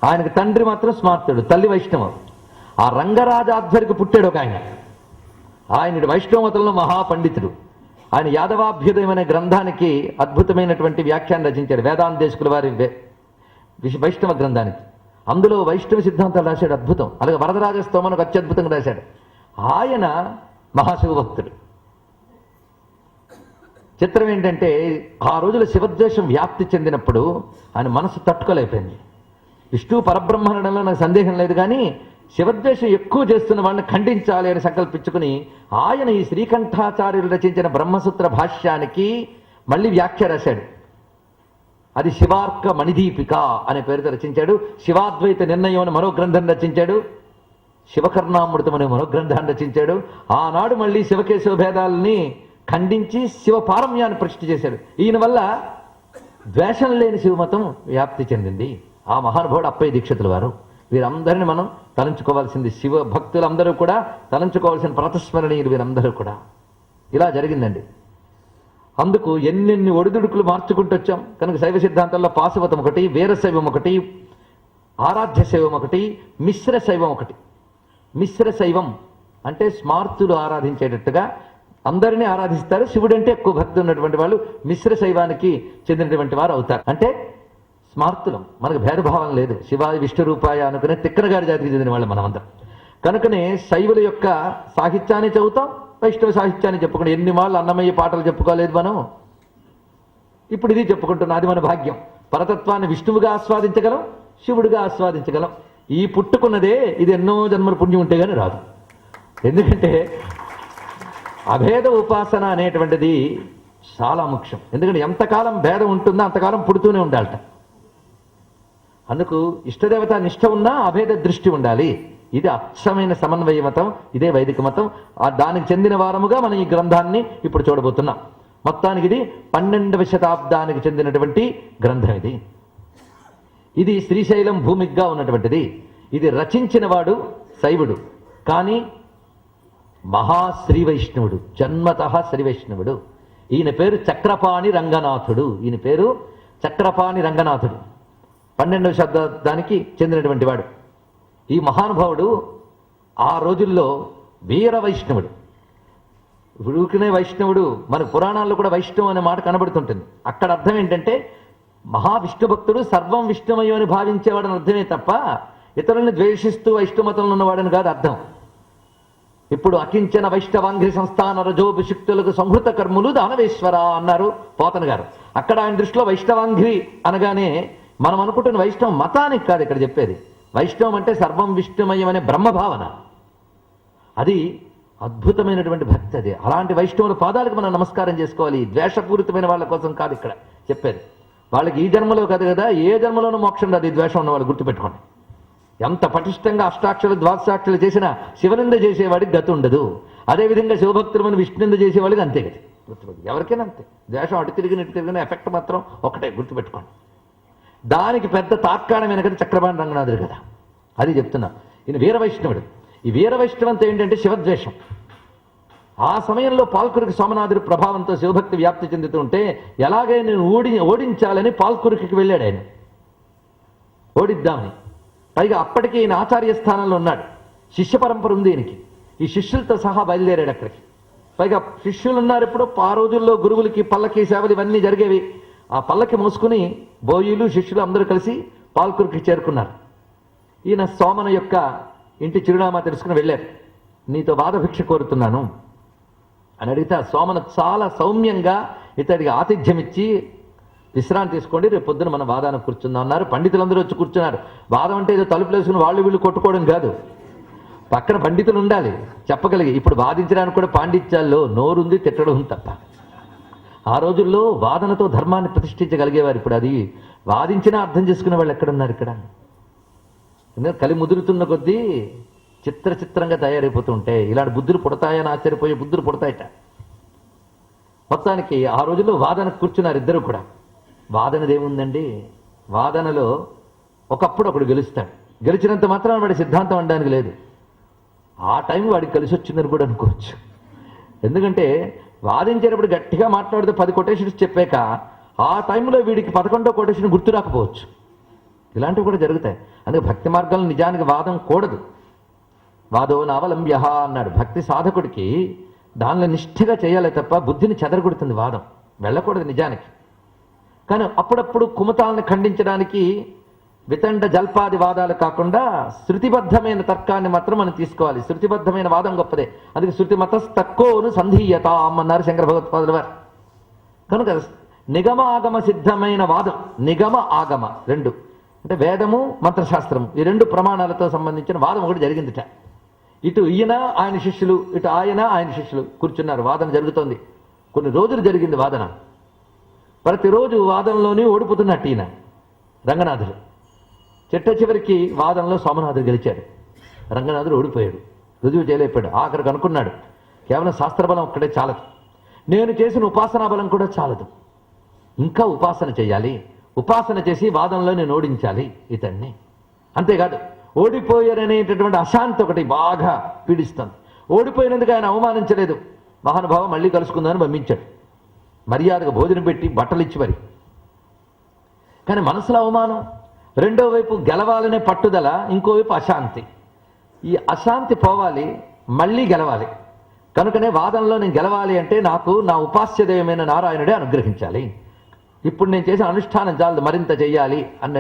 ఆయనకు తండ్రి మాత్రం స్మార్తుడు, తల్లి వైష్ణవం. ఆ రంగరాజాధ్వరికి పుట్టాడు ఒక ఆయన. ఆయన వైష్ణవమతంలో మహాపండితుడు. ఆయన యాదవాభ్యుదయం అనే గ్రంథానికి అద్భుతమైనటువంటి వ్యాఖ్యానం రచించాడు, వేదాంతేశకుల వారి వైష్ణవ గ్రంథానికి. అందులో వైష్ణవ సిద్ధాంతాలు రాశాడు, అద్భుతం. అలాగే వరదరాజ స్తోమనకు అత్యద్భుతంగా రాశాడు. ఆయన మహాశివభక్తుడు. చిత్రం ఏంటంటే ఆ రోజుల శివద్వేషం వ్యాప్తి చెందినప్పుడు ఆయన మనసు తట్టుకోలేకపోయింది. విష్ణు పరబ్రహ్మణంలో నాకు సందేహం లేదు, కానీ శివద్వేషం ఎక్కువ చేస్తున్న వాళ్ళని ఖండించాలి అని సంకల్పించుకుని ఆయన ఈ శ్రీకంఠాచార్యులు రచించిన బ్రహ్మసూత్ర భాష్యానికి మళ్ళీ వ్యాఖ్య రాశాడు. అది శివార్క మణిదీపిక అనే పేరుతో రచించాడు. శివాద్వైత నిర్ణయం అని మరో గ్రంథం రచించాడు. శివకర్ణామృతం అనే మరో గ్రంథాన్ని రచించాడు. ఆనాడు మళ్ళీ శివకేశవ భేదాలని ఖండించి శివ పారమ్యాన్ని ప్రతిష్ఠ చేశాడు. ఈయన వల్ల ద్వేషం లేని శివమతం వ్యాప్తి చెందింది. ఆ మహానుభావుడు అప్పయ్య దీక్షితుల వారు. వీరందరిని మనం తలంచుకోవాల్సింది. శివ భక్తులందరూ కూడా తలంచుకోవాల్సిన ప్రతస్మరణీయులు వీరందరూ కూడా. ఇలా జరిగిందండి. అందుకు ఎన్నెన్ని ఒడిదుడుకులు మార్చుకుంటూ వచ్చాం. కనుక శైవ సిద్ధాంతంలో పాశుపతం ఒకటి, వీరశైవం ఒకటి, ఆరాధ్య శైవం ఒకటి, మిశ్ర శైవం ఒకటి. మిశ్ర శైవం అంటే స్మార్తులు ఆరాధించేటట్టుగా అందరినీ ఆరాధిస్తారు. శివుడు అంటే ఎక్కువ భక్తి ఉన్నటువంటి వాళ్ళు మిశ్ర శైవానికి చెందినటువంటి వారు అవుతారు. అంటే స్మార్తులం, మనకు భేదభావం లేదు. శివాయ విష్ణు రూపాయ అనుకునే తిక్కన గారి జాతికి చెందిన వాళ్ళు మనమందరం. కనుకనే శైవుల యొక్క సాహిత్యాన్ని చదువుతాం, వైష్ణవ సాహిత్యాన్ని చెప్పుకుంటాం. ఎన్ని వాళ్ళు అన్నమయ్య పాటలు చెప్పుకోలేదు మనం, ఇప్పుడు ఇది చెప్పుకుంటున్నాం. అది మన భాగ్యం. పరతత్వాన్ని విష్ణువుగా ఆస్వాదించగలం, శివుడిగా ఆస్వాదించగలం. ఈ పుట్టుకున్నదే ఇది ఎన్నో జన్మల పుణ్యం ఉంటే కానీ రాదు. ఎందుకంటే అభేద ఉపాసన అనేటువంటిది చాలా ముఖ్యం. ఎందుకంటే ఎంతకాలం భేదం ఉంటుందో అంతకాలం పుడుతూనే ఉండాలట. అందుకు ఇష్టదేవత నిష్ఠ ఉన్నా అభేద దృష్టి ఉండాలి. ఇది అచ్చమైన సమన్వయ మతం, ఇదే వైదిక మతం. దానికి చెందిన వారముగా మనం ఈ గ్రంథాన్ని ఇప్పుడు చూడబోతున్నాం. మొత్తానికి ఇది 12వ శతాబ్దానికి చెందినటువంటి గ్రంథం. ఇది శ్రీశైలం భూమిగా ఉన్నటువంటిది. ఇది రచించిన వాడు శైవుడు, కానీ మహాశ్రీ వైష్ణవుడు, జన్మతః శ్రీ వైష్ణవుడు. ఈయన పేరు చక్రపాణి రంగనాథుడు. ఈయన పేరు చక్రపాణి రంగనాథుడు, 12వ శతాబ్దానికి చెందినటువంటి వాడు. ఈ మహానుభావుడు ఆ రోజుల్లో వీర వైష్ణవుడు. ఉడుకునే వైష్ణవుడు. మన పురాణాల్లో కూడా వైష్ణవం అనే మాట కనబడుతుంటుంది. అక్కడ అర్థం ఏంటంటే మహావిష్ణు భక్తుడు, సర్వం విష్ణుమయం అని భావించేవాడని అర్థమే తప్ప ఇతరులను ద్వేషిస్తూ వైష్ణవతంలో ఉన్నవాడని కాదు అర్థం. ఇప్పుడు అకించన వైష్ణవాంఘ్రి సంస్థాన రజోభిషిక్తులకు సంహృత కర్ములు దానవేశ్వర అన్నారు పోతన గారు. అక్కడ ఆయన దృష్టిలో వైష్ణవాంఘ్రి అనగానే మనం అనుకుంటున్న వైష్ణవ మతానికి కాదు ఇక్కడ చెప్పేది. వైష్ణవం అంటే సర్వం విష్ణుమయం అనే బ్రహ్మభావన. అది అద్భుతమైనటువంటి భక్తి. అది అలాంటి వైష్ణవుల పాదాలకు మనం నమస్కారం చేసుకోవాలి. ద్వేషపూరితమైన వాళ్ళ కోసం కాదు ఇక్కడ చెప్పేది. వాళ్ళకి ఈ జన్మలో కాదు కదా, ఏ జన్మలోనూ మోక్షం రాదు ఈ ద్వేషం ఉన్న వాళ్ళు, గుర్తుపెట్టుకోండి. ఎంత పటిష్టంగా అష్టాక్షలు ద్వాదశాక్షలు చేసినా శివనింద చేసేవాడికి గతి ఉండదు. అదేవిధంగా శివభక్తులమని విష్ణునింద చేసేవాడికి అంతే గతి. గుర్తుపెట్టు, ఎవరికైనా అంతే. ద్వేషం అటు తిరిగిన ఎఫెక్ట్ మాత్రం ఒకటే, గుర్తుపెట్టుకోండి. దానికి పెద్ద తాత్కాణమైన కదా చక్రపాణి రంగనాథుడు కదా, అది చెప్తున్నా. ఈయన వీర వైష్ణవుడు. ఈ వీర వైష్ణవంతో ఏంటంటే శివద్వేషం. ఆ సమయంలో పాల్కురికి సోమనాథుడి ప్రభావంతో శివభక్తి వ్యాప్తి చెందుతుంటే ఎలాగైనా ఓడించాలని పాల్కురికి వెళ్ళాడు ఆయన, ఓడిద్దామని. పైగా అప్పటికి ఈయన ఆచార్య స్థానంలో ఉన్నాడు. శిష్య పరంపర ఉంది ఈయనకి. ఈ శిష్యులతో సహా బయలుదేరాడు అక్కడికి. పైగా శిష్యులు ఉన్నారు. ఎప్పుడు ఆ రోజుల్లో గురువులకి పల్లకి సేవలు ఇవన్నీ జరిగేవి. ఆ పల్లకి మోసుకుని బోయిలు శిష్యులు అందరూ కలిసి పాల్కురికి చేరుకున్నారు. ఈయన సోమన యొక్క ఇంటి చిరునామా తెలుసుకుని వెళ్ళారు. నీతో వాదభిక్ష కోరుతున్నాను అని అడిగితే సోమన చాలా సౌమ్యంగా ఇతడికి ఆతిథ్యం ఇచ్చి, విశ్రాంతి తీసుకోండి, రేపు పొద్దున మన వాదానికి కూర్చుందాం అన్నారు. పండితులందరూ వచ్చి కూర్చున్నారు. వాదం అంటే ఏదో తలుపులు వేసుకుని వాళ్ళు వీళ్ళు కొట్టుకోవడం కాదు. పక్కన పండితులు ఉండాలి చెప్పగలిగి. ఇప్పుడు వాదించడానికి కూడా పాండిత్యాల్లో నోరుంది, తిట్టడం ఉంది తప్ప. ఆ రోజుల్లో వాదనతో ధర్మాన్ని ప్రతిష్ఠించగలిగేవారు. ఇప్పుడు అది వాదించినా అర్థం చేసుకునే వాళ్ళు ఎక్కడున్నారు ఇక్కడ? కలి ముదురుతున్న కొద్దీ చిత్రంగా తయారైపోతూ ఉంటే ఇలాంటి బుద్ధులు పుడతాయని ఆశ్చర్యపోయే బుద్ధులు పుడతాయట. మొత్తానికి ఆ రోజుల్లో వాదనకు కూర్చున్నారు ఇద్దరు కూడా. వాదనదేముందండి, వాదనలో ఒకప్పుడు ఒకడు గెలుస్తాడు. గెలిచినంత మాత్రం వాడి సిద్ధాంతం అనడానికి లేదు. ఆ టైం వాడికి కలిసి వచ్చిందని కూడా అనుకోవచ్చు. ఎందుకంటే వాదించేటప్పుడు గట్టిగా మాట్లాడితే 10 కొటేషన్స్ చెప్పాక ఆ టైంలో వీడికి 11వ కొటేషన్ గుర్తు రాకపోవచ్చు. ఇలాంటివి కూడా జరుగుతాయి. అందుకే భక్తి మార్గంలో నిజానికి వాదం కూడదు. వాదో నావలంబ్య అన్నాడు. భక్తి సాధకుడికి దానిలో నిష్ఠగా చేయాలి తప్ప బుద్ధిని చెదరగొడుతుంది వాదం, వెళ్ళకూడదు నిజానికి. కానీ అప్పుడప్పుడు కుమతాలను ఖండించడానికి వితండ జల్పాది వాదాలు కాకుండా శృతిబద్ధమైన తర్కాన్ని మాత్రం మనం తీసుకోవాలి. శృతిబద్ధమైన వాదం గొప్పదే. అందుకే శృతి మతస్తక్కోను సంధీయతాం అన్నారు శంకర భగవత్పాదుల వారు. కనుక నిగమ ఆగమ సిద్ధమైన వాదం, నిగమ ఆగమ రెండు అంటే వేదము మంత్రశాస్త్రము, ఈ 2 ప్రమాణాలతో సంబంధించిన వాదం ఒకటి జరిగిందిట. ఇటు ఈయన ఆయన శిష్యులు, ఇటు ఆయన శిష్యులు కూర్చున్నారు. వాదన జరుగుతోంది. కొన్ని రోజులు జరిగింది వాదన. ప్రతిరోజు వాదనలోనే ఓడిపోతున్నట్టు ఈయన రంగనాథుడు. చివరికి వాదనలో సోమనాథుడు గెలిచాడు. రంగనాథుడు ఓడిపోయాడు, రుజువు చేయలేకపోయాడు. ఆఖరికి అనుకున్నాడు కేవలం శాస్త్రబలం ఒక్కడే చాలదు, నేను చేసిన ఉపాసనా బలం కూడా చాలదు, ఇంకా ఉపాసన చేయాలి, ఉపాసన చేసి వాదనలో నేను ఓడించాలి ఇతన్ని. అంతేకాదు ఓడిపోయారనేటటువంటి అశాంతి ఒకటి బాగా పీడిస్తుంది. ఓడిపోయినందుకు ఆయన అవమానించలేదు. మహానుభావం మళ్ళీ కలుసుకుందామని పంపించాడు. మర్యాదగా భోజనం పెట్టి బట్టలు ఇచ్చి మరి. కానీ మనసులో అవమానం, రెండో వైపు గెలవాలనే పట్టుదల, ఇంకోవైపు అశాంతి. ఈ అశాంతి పోవాలి, మళ్ళీ గెలవాలి. కనుకనే వాదనలో నేను గెలవాలి అంటే నాకు నా ఉపాస్య దైవమైన నారాయణుడే అనుగ్రహించాలి. ఇప్పుడు నేను చేసిన అనుష్ఠానం చాలదు, మరింత చెయ్యాలి అని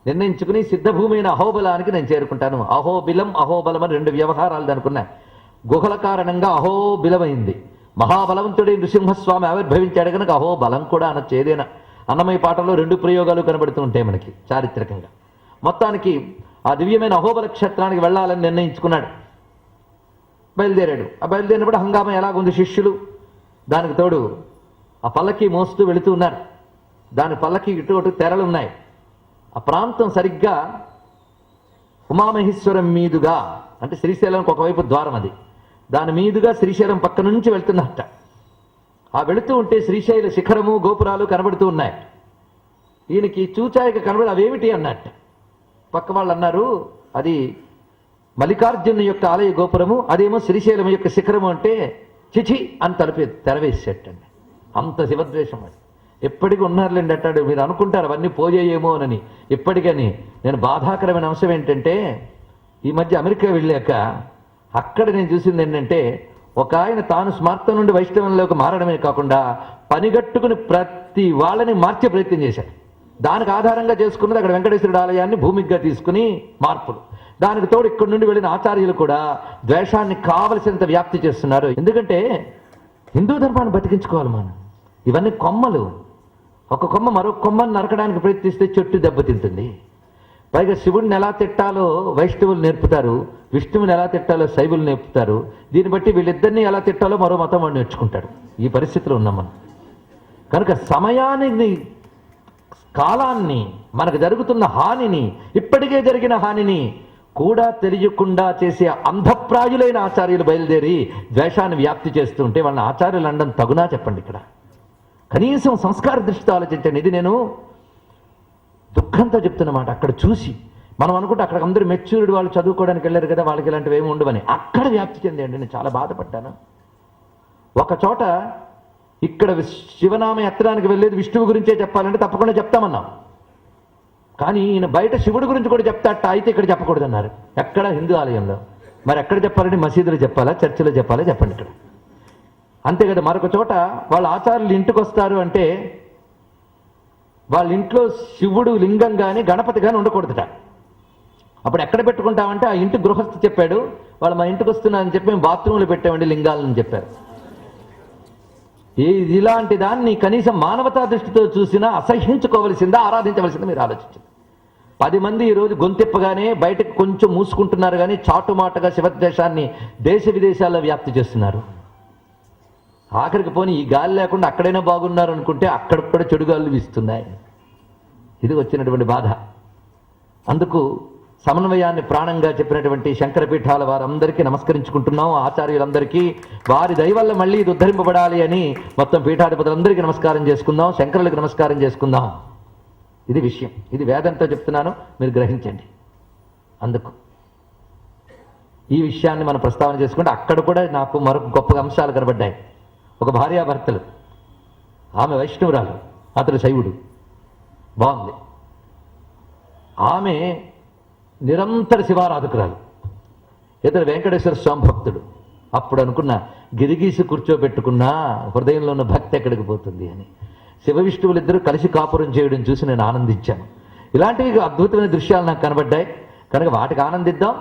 నిర్ణయించుకుని సిద్ధభూమైన అహోబలానికి నేను చేరుకుంటాను. అహోబిలం అహోబలం అని 2 వ్యవహారాలు అనుకున్నాయి. గుహల కారణంగా అహోబిలమైంది. మహాబలవంతుడి నృసింహస్వామి ఆవిర్భవించాడు కనుక అహోబలం కూడా అనొచ్చు. ఏదైనా అన్నమయ్య పాటలో 2 ప్రయోగాలు కనబడుతూ ఉంటాయి మనకి చారిత్రకంగా. మొత్తానికి ఆ దివ్యమైన అహోబల క్షేత్రానికి వెళ్ళాలని నిర్ణయించుకున్నాడు. బయలుదేరాడు. ఆ బయలుదేరినప్పుడు హంగామా ఎలాగుంది, శిష్యులు దానికి తోడు ఆ పల్లకి మోస్తూ వెళుతూ ఉన్నారు. దాని పల్లకి ఇటు అటు తెరలు ఉన్నాయి. ఆ ప్రాంతం సరిగ్గా ఉమామహేశ్వరం మీదుగా, అంటే శ్రీశైలంకి ఒకవైపు ద్వారం అది, దాని మీదుగా శ్రీశైలం పక్క నుంచి వెళ్తున్నట్ట. ఆ వెళుతూ ఉంటే శ్రీశైల శిఖరము గోపురాలు కనబడుతూ ఉన్నాయి. ఈయనకి చూచాయిక కనబడి అవేమిటి అన్నట్టు. పక్క వాళ్ళు అన్నారు అది మల్లికార్జును యొక్క ఆలయ గోపురము, అదేమో శ్రీశైలం యొక్క శిఖరము అంటే చిచి అని తెరవేసేటండి. అంత శివద్వేషం అది. ఎప్పటికీ ఉన్నారులేండి అంటాడు. మీరు అనుకుంటారు అవన్నీ పోయేయేమో అని. ఎప్పటికని నేను బాధాకరమైన అంశం ఏంటంటే ఈ మధ్య అమెరికా వెళ్ళాక అక్కడ నేను చూసింది ఏంటంటే ఒక ఆయన తాను స్మార్తం నుండి వైష్ణవంలోకి మారడమే కాకుండా పనిగట్టుకుని ప్రతి వాళ్ళని మార్చే ప్రయత్నం చేశాడు. దానికి ఆధారంగా చేసుకున్నది అక్కడ వెంకటేశ్వరుడు ఆలయాన్ని భూమిగా తీసుకుని మార్పులు. దానికి తోడు ఇక్కడి నుండి వెళ్ళిన ఆచార్యులు కూడా ద్వేషాన్ని కావలసినంత వ్యాప్తి చేస్తున్నారు. ఎందుకంటే హిందూ ధర్మాన్ని బతికించుకోవాలి మనం. ఇవన్నీ కొమ్మలు. ఒక కొమ్మ మరొక కొమ్మను నరకడానికి ప్రయత్నిస్తే చెట్టు దెబ్బతింటుంది. పైగా శివుడిని ఎలా తిట్టాలో వైష్ణవులు నేర్పుతారు, విష్ణువుని ఎలా తిట్టాలో శైవులు నేర్పుతారు. దీన్ని బట్టి వీళ్ళిద్దరినీ ఎలా తిట్టాలో మరో మతం వాడు నేర్చుకుంటాడు. ఈ పరిస్థితిలో ఉన్నాం మనం. కనుక సమయాన్ని, కాలాన్ని, మనకు జరుగుతున్న హానిని, ఇప్పటికే జరిగిన హానిని కూడా తెలియకుండా చేసే అంధప్రాయులైన ఆచార్యులు బయలుదేరి ద్వేషాన్ని వ్యాప్తి చేస్తూ ఉంటే వాళ్ళని ఆచార్యులు అనడం తగునా చెప్పండి. ఇక్కడ కనీసం సంస్కార దృష్టితో ఆలోచించండి. ఇది నేను దుఃఖంతో చెప్తున్నమాట. అక్కడ చూసి మనం అనుకుంటే అక్కడ అందరూ మెచ్యూర్డ్ వాళ్ళు చదువుకోవడానికి వెళ్ళారు కదా, వాళ్ళకి ఇలాంటివి ఏమి ఉండవని. అక్కడ వ్యాప్తి చెందండి. నేను చాలా బాధపడ్డాను. ఒక చోట ఇక్కడ శివనామ ఎత్తడానికి వెళ్ళేది విష్ణువు గురించే చెప్పాలంటే తప్పకుండా చెప్తామన్నాం. కానీ ఈయన బయట శివుడి గురించి కూడా చెప్తాట, అయితే ఇక్కడ చెప్పకూడదన్నారు. ఎక్కడ? హిందూ ఆలయంలో. మరి ఎక్కడ చెప్పాలంటే మసీదులో చెప్పాలా, చర్చిలో చెప్పాలా? చెప్పండి ఇక్కడ. అంతే కదా. మరొక చోట వాళ్ళ ఆచార్యులు ఇంటికి వస్తారు అంటే వాళ్ళ ఇంట్లో శివుడు లింగం కానీ గణపతి కానీ ఉండకూడదుట. అప్పుడు ఎక్కడ పెట్టుకుంటామంటే ఆ ఇంటి గృహస్థు చెప్పాడు, వాళ్ళు మా ఇంటికి వస్తున్నారని చెప్పి మేము బాత్రూంలో పెట్టామండి లింగాలని చెప్పారు. ఇలాంటి దాన్ని కనీసం మానవతా దృష్టితో చూసినా అసహ్యించుకోవలసిందా, ఆరాధించవలసిందా మీరు ఆలోచించండి. 10 మంది ఈరోజు గొంతెప్పగానే బయటకు కొంచెం మూసుకుంటున్నారు, కానీ చాటుమాటగా శివద్వేషాన్ని దేశ విదేశాల్లో వ్యాప్తి చేస్తున్నారు. ఆఖరికి పోని ఈ గాలి లేకుండా అక్కడైనా బాగున్నారు అనుకుంటే అక్కడ కూడా చెడు గాలులు వీస్తున్నాయి. ఇది వచ్చినటువంటి బాధ. అందుకు సమన్వయాన్ని ప్రాణంగా చెప్పినటువంటి శంకరపీఠాల వారందరికీ నమస్కరించుకుంటున్నాం. ఆచార్యులందరికీ వారి దయ వల్ల మళ్ళీ ఇది ఉద్ధరింపబడాలి అని మొత్తం పీఠాధిపతులందరికీ నమస్కారం చేసుకుందాం, శంకరులకు నమస్కారం చేసుకుందాం. ఇది విషయం. ఇది వేదంతో చెప్తున్నాను, మీరు గ్రహించండి. అందుకు ఈ విషయాన్ని మనం ప్రస్తావన చేసుకుంటే అక్కడ కూడా నాకు మరొక గొప్ప అంశాలు కనబడ్డాయి. ఒక భార్యాభర్తలు, ఆమె వైష్ణవురాలు, అతడు శైవుడు. బాగుంది. ఆమె నిరంతర శివారాధకురాలు, ఇతడు వెంకటేశ్వర స్వామి భక్తుడు. అప్పుడు అనుకున్న గిరిగీసి కూర్చోబెట్టుకున్నా హృదయంలో ఉన్న భక్తి ఎక్కడికి పోతుంది అని. శివ విష్ణువులిద్దరూ కలిసి కాపురం చేయడం చూసి నేను ఆనందించాను. ఇలాంటివి అద్భుతమైన దృశ్యాలు నాకు కనబడ్డాయి కనుక వాటికి ఆనందిద్దాం.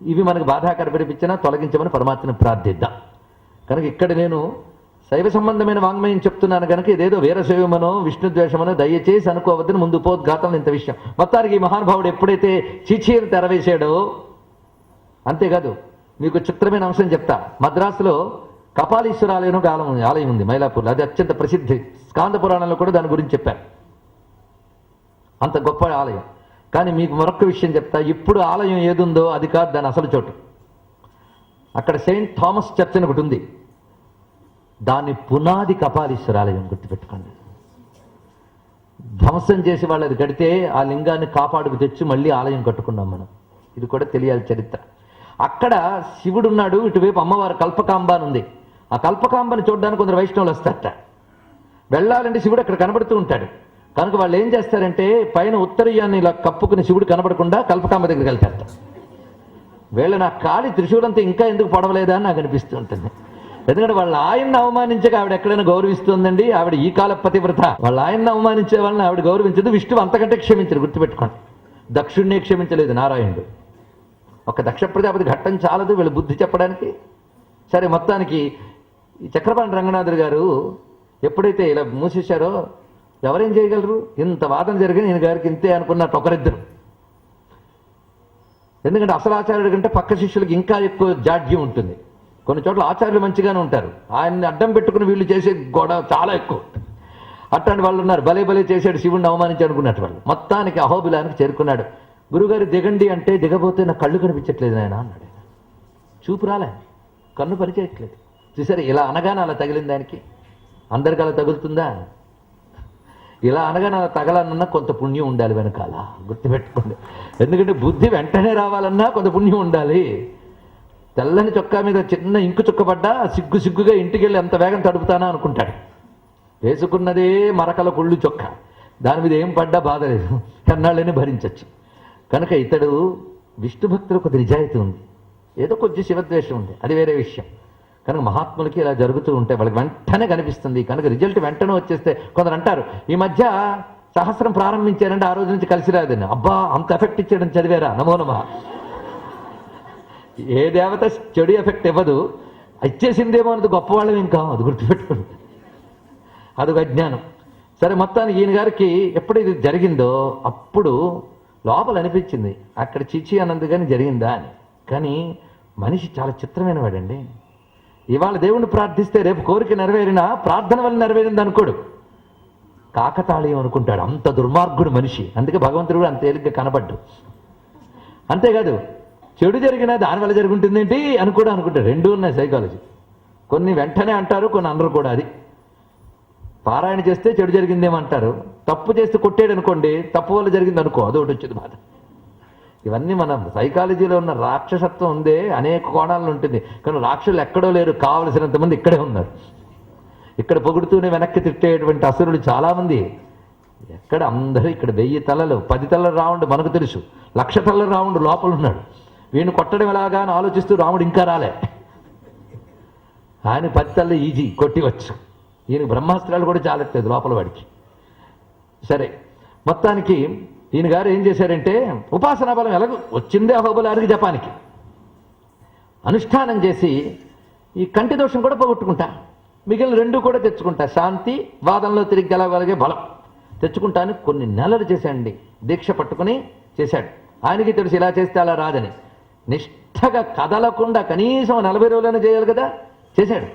ఇవి మనకు బాధాకరపరిపించినా తొలగించమని పరమాత్మని ప్రార్థిద్దాం. కనుక ఇక్కడ నేను శైవ సంబంధమైన వాంగ్మయం చెప్తున్నాను కనుక ఇదేదో వీరశైవమనో విష్ణుద్వేషమనో దయచేసి అనుకోవద్దని ముందు ఉపోద్ఘాతం ఇంత విషయం. మొత్తానికి ఈ మహానుభావుడు ఎప్పుడైతే చీచీని తెరవేశాడో, అంతేకాదు మీకు చిత్రమైన అంశం చెప్తా. మద్రాసులో కపాలీశ్వరాలయం ఒక ఆలయం ఉంది మైలాపూర్లో. అది అత్యంత ప్రసిద్ధి. స్కాంద పురాణంలో కూడా దాని గురించి చెప్పారు. అంత గొప్ప ఆలయం. కానీ మీకు మరొక విషయం చెప్తా. ఇప్పుడు ఆలయం ఏదుందో అది కాదు దాని అసలు చోటు. అక్కడ సెయింట్ థామస్ చర్చ్ అని ఒకటి ఉంది. దాని పునాది కపాలీశ్వరాలయం, గుర్తుపెట్టుకోండి. ధ్వంసం చేసి వాళ్ళు అది కడితే ఆ లింగాన్ని కాపాడుకు తెచ్చి మళ్ళీ ఆలయం కట్టుకున్నాం మనం. ఇది కూడా తెలియాలి చరిత్ర. అక్కడ శివుడు ఉన్నాడు, ఇటువైపు అమ్మవారు కల్పకాంబ అని ఉంది. ఆ కల్పకాంబని చూడడానికి కొందరు వైష్ణవులు వస్తారట. వెళ్ళాలంటే శివుడు అక్కడ కనబడుతూ ఉంటాడు. కనుక వాళ్ళు ఏం చేస్తారంటే పైన ఉత్తరీయాన్ని ఇలా కప్పుకుని శివుడు కనబడకుండా కల్పకాంబ దగ్గరికి వెళ్తారట. వీళ్ళ నా కాలి త్రిశూలంతా ఇంకా ఎందుకు పడవలేదా అని నాకు అనిపిస్తూ ఉంటుంది. ఎందుకంటే వాళ్ళ ఆయన్ని అవమానించక ఆవిడ ఎక్కడైనా గౌరవిస్తుందండి. ఆవిడ ఈ కాల పతివ్రత. వాళ్ళ ఆయన్ని అవమానించే వాళ్ళని ఆవిడ గౌరవించదు. విష్ణువు అంతకంటే క్షమించరు, గుర్తుపెట్టుకోండి. దక్షుణ్ణే క్షమించలేదు నారాయణుడు. ఒక దక్ష ప్రజాపతి ఘట్టం చాలదు వీళ్ళు బుద్ధి చెప్పడానికి. సరే, మొత్తానికి ఈ చక్రపాణి రంగనాథుడు గారు ఎప్పుడైతే ఇలా మూసేశారో ఎవరేం చేయగలరు? ఇంత వాదన జరిగిన ఈయన గారికి ఇంతే అనుకున్నట్టు ఒకరిద్దరు. ఎందుకంటే అసలు ఆచార్యుడి కంటే పక్క శిష్యులకు ఇంకా ఎక్కువ జాడ్యం ఉంటుంది. కొన్ని చోట్ల ఆచార్యులు మంచిగానే ఉంటారు, ఆయన్ని అడ్డం పెట్టుకుని వీళ్ళు చేసే గొడవ చాలా ఎక్కువ. అట్లాంటి వాళ్ళు ఉన్నారు. భలే భలే చేశాడు శివుడిని అవమానించి అనుకున్నట్టు వాళ్ళు. మొత్తానికి అహోబిలానికి చేరుకున్నాడు. గురుగారు దిగండి అంటే దిగబోతే నా కళ్ళు కనిపించట్లేదు నాయన అన్నాడు. చూపు రాలే, కన్ను పరిచేయట్లేదు. చూసారు, ఇలా అనగానే అలా తగిలింది ఆయనకి. అందరికి అలా తగులుతుందా? ఇలా అనగానే అలా తగలన్నా కొంత పుణ్యం ఉండాలి వెనకాల, గుర్తుపెట్టుకోండి. ఎందుకంటే బుద్ధి వెంటనే రావాలన్నా కొంత పుణ్యం ఉండాలి. తెల్లని చొక్కా మీద చిన్న ఇంకు చుక్క పడ్డా సిగ్గుగా ఇంటికి వెళ్ళి ఎంత వేగం తడుపుతానా అనుకుంటాడు. వేసుకున్నదే మరకల కుళ్ళు చొక్కా, దాని మీద ఏం పడ్డా బాధ లేదు, కన్నాళ్ళని భరించవచ్చు. కనుక ఇతడు విష్ణు భక్తులు కొద్ది నిజాయితీ ఉంది, ఏదో కొద్ది శివద్వేషం ఉంది, అది వేరే విషయం. కనుక మహాత్ములకి ఇలా జరుగుతూ ఉంటే వాళ్ళకి వెంటనే కనిపిస్తుంది. కనుక రిజల్ట్ వెంటనే వచ్చేస్తే కొందరు అంటారు ఈ మధ్య సహస్రం ప్రారంభించారంటే ఆ రోజు నుంచి కలిసి రాదని. అబ్బా, అంత ఎఫెక్ట్ ఇచ్చేయడం చదివారా? నమో నమః. ఏ దేవత చెడు ఎఫెక్ట్ ఇవ్వదు, ఇచ్చేసిందేమో అన్నది గొప్పవాళ్ళం ఇంకా, అది గుర్తుపెట్టుకోండి. అదొక అజ్ఞానం. సరే, మొత్తానికి ఈయన గారికి ఎప్పుడు ఇది జరిగిందో అప్పుడు లోపల అనిపించింది అక్కడ చిచి అన్నది కానీ జరిగిందా అని. కానీ మనిషి చాలా చిత్రమైన వాడండి. ఇవాళ దేవుణ్ణి ప్రార్థిస్తే రేపు కోరిక నెరవేరినా ప్రార్థన వల్ల నెరవేరింది అనుకోడు, కాకతాళీయం అనుకుంటాడు. అంత దుర్మార్గుడు మనిషి. అందుకే భగవంతుడు కూడా అంత తేలిగ్గా కనబడ్డు. అంతేకాదు, చెడు జరిగినా దానివల్ల జరుగుతుంది ఏంటి అని కూడా అనుకుంటారు. రెండూ ఉన్నాయి సైకాలజీ. కొన్ని వెంటనే అంటారు, కొన్ని అనరు కూడా. అది పారాయణ చేస్తే చెడు జరిగిందేమంటారు, తప్పు చేస్తే కొట్టేడు అనుకోండి, తప్పు వల్ల జరిగింది అనుకో, అదొకటి వచ్చింది బాధ. ఇవన్నీ మన సైకాలజీలో ఉన్న రాక్షసత్వం ఉందే అనేక కోణాలను ఉంటుంది. కానీ రాక్షసులు ఎక్కడో లేరు, కావలసినంత మంది ఇక్కడే ఉన్నారు. ఇక్కడ పొగుడుతూనే వెనక్కి తిట్టేటువంటి అసురులు చాలామంది. ఎక్కడ అందరూ ఇక్కడ 1000 తలలు 10 తలల రావణుడు మనకు తెలుసు, 1,00,000 తలల రావణుడు లోపల ఉన్నాడు. వీడిని కొట్టడం ఎలాగా అని ఆలోచిస్తూ రాముడు ఇంకా రాలే. ఆయన 10 తలలు ఈజీ కొట్టివచ్చు, ఈయన బ్రహ్మాస్త్రాలు కూడా చాలట్లేదు లోపల వాడికి. సరే, మొత్తానికి ఈయన గారు ఏం చేశారంటే ఉపాసనా బలం ఎలాగో వచ్చిందే అహోబలానికి జపానికి అనుష్ఠానం చేసి ఈ కంటి దోషం కూడా పోగొట్టుకుంటా, మిగిలిన 2 కూడా తెచ్చుకుంటా. శాంతి, వాదంలో తిరిగి గెలవగలిగే బలం తెచ్చుకుంటానికి కొన్ని నెలలు చేశాడండి. దీక్ష పట్టుకుని చేశాడు. ఆయనకి తెలుసు ఇలా చేస్తే అలా రాదని. నిష్ఠగా కదలకుండా కనీసం 40 రోజులైనా చేయాలి కదా, చేశాడు.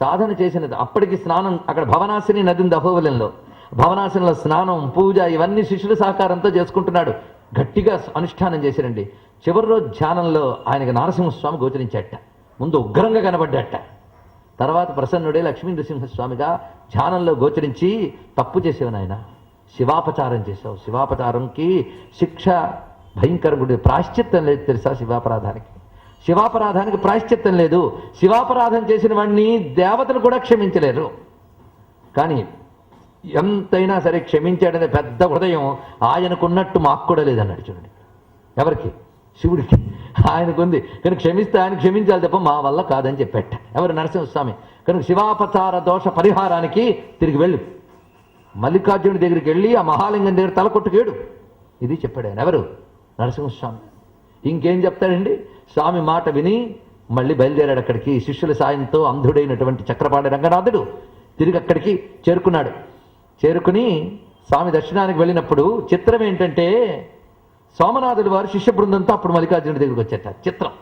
సాధన చేసినది. అప్పటికి స్నానం అక్కడ భవనాశిని నది ఉంది అహోబలంలో. భవనాశినిలో స్నానం, పూజ ఇవన్నీ శిష్యుల సహకారంతో చేసుకుంటున్నాడు. గట్టిగా అనుష్ఠానం చేశారండి. చివరి రోజు ధ్యానంలో ఆయనకి నరసింహస్వామి గోచరించాట. ముందు ఉగ్రంగా కనబడ్డాట. తర్వాత ప్రసన్నుడే లక్ష్మీ నృసింహస్వామిగా ధ్యానంలో గోచరించి, తప్పు చేసేవు నాయన, శివాపచారం చేశావు. శివాపచారంకి శిక్ష భయంకరంగా, ప్రాశ్చిత్తం లేదు తెలుసా శివాపరాధానికి. శివాపరాధానికి ప్రాశ్చిత్తం లేదు. శివాపరాధం చేసిన వాడిని దేవతలు కూడా క్షమించలేరు. కానీ ఎంతైనా సరే క్షమించాడనే పెద్ద హృదయం ఆయనకున్నట్టు మాకు కూడా లేదన్నాడు. చూడండి, ఎవరికి? శివుడికి. ఆయనకుంది కనుక క్షమిస్తే ఆయన క్షమించాలి తప్ప మా వల్ల కాదని చెప్పాట. ఎవరు? నరసింహస్వామి. కనుక శివాపచార దోష పరిహారానికి తిరిగి వెళ్ళు, మల్లికార్జునుడి దగ్గరికి వెళ్ళి ఆ మహాలింగం దగ్గర తలకొట్టుకేడు. ఇది చెప్పాడు ఆయన. ఎవరు? నరసింహస్వామి. ఇంకేం చెప్తాడండి? స్వామి మాట విని మళ్ళీ బయలుదేరాడు అక్కడికి. శిష్యుల సాయంతో అంధుడైనటువంటి చక్రపాణి రంగనాథుడు తిరిగి అక్కడికి చేరుకున్నాడు. చేరుకుని స్వామి దర్శనానికి వెళ్ళినప్పుడు చిత్రం ఏంటంటే, సోమనాథుడు వారు శిష్య బృందంతో అప్పుడు మల్లికార్జునుడి దగ్గరికి వచ్చేట. చిత్రం.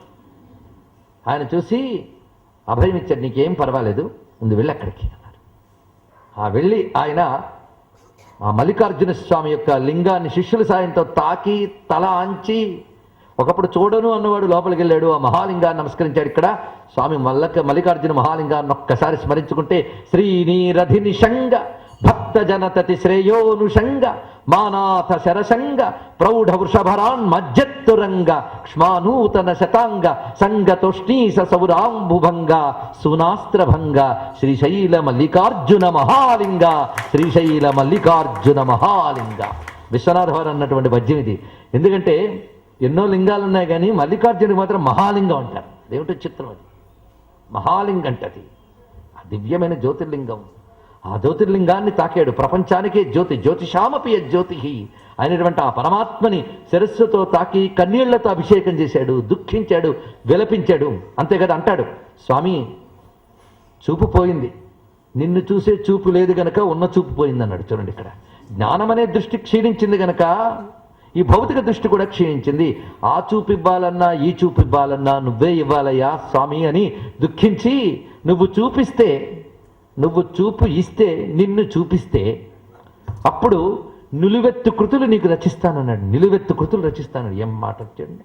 ఆయన చూసి అభయం ఇచ్చాడు, నీకేం పర్వాలేదు, ముందు వెళ్ళి అక్కడికి అన్నాడు. ఆ వెళ్ళి ఆయన ఆ మల్లికార్జున స్వామి యొక్క లింగాన్ని శిష్యుల సాయంతో తాకి తల ఆంచి, ఒకప్పుడు చూడను అన్నవాడు లోపలికి వెళ్ళాడు, ఆ మహాలింగాన్ని నమస్కరించాడు. ఇక్కడ స్వామి మల్లికార్జున మహాలింగాన్ని ఒక్కసారి స్మరించుకుంటే, శ్రీనీరధి నిషంగ భక్త జనతతి శ్రేయోనుషంగ మానాథ శరసంగ ప్రౌఢ వృషభరాన్ మజ్జత్తురంగ క్ష్మానూతన శతాంగ సంగతోష్ణీస సౌరాంబుభంగ సునాస్త్రభంగ శ్రీశైల మల్లికార్జున మహాలింగ, శ్రీశైల మల్లికార్జున మహాలింగ. విశ్వనాథవారు అన్నటువంటి పద్యం ఇది. ఎందుకంటే ఎన్నో లింగాలు ఉన్నాయి కానీ మల్లికార్జునుడికి మాత్రం మహాలింగం అంటారు. ఏమిటో చిత్రం అది. మహాలింగం అంటది ఆ దివ్యమైన జ్యోతిర్లింగం. ఆ జ్యోతిర్లింగాన్ని తాకాడు. ప్రపంచానికే జ్యోతి, జ్యోతిషామపి జ్యోతి అయినటువంటి ఆ పరమాత్మని శిరస్సుతో తాకి కన్నీళ్లతో అభిషేకం చేశాడు, దుఃఖించాడు, విలపించాడు. అంతే కదా అంటాడు స్వామి, చూపు పోయింది, నిన్ను చూసే చూపు లేదు గనక ఉన్న చూపు పోయింది అన్నాడు. చూడండి, ఇక్కడ జ్ఞానం అనే దృష్టి క్షీణించింది గనక ఈ భౌతిక దృష్టి కూడా క్షీణించింది. ఆ చూపు ఇవ్వాలన్నా ఈ చూపు ఇవ్వాలన్నా నువ్వే ఇవ్వాలయ్యా స్వామి అని దుఃఖించి, నువ్వు చూపిస్తే, నువ్వు చూపు ఇస్తే, నిన్ను చూపిస్తే అప్పుడు నిలువెత్తు కృతులు నీకు రచిస్తానన్నాడు. నిలువెత్తు కృతులు రచిస్తానన్నాడు. ఏం మాట వచ్చండి,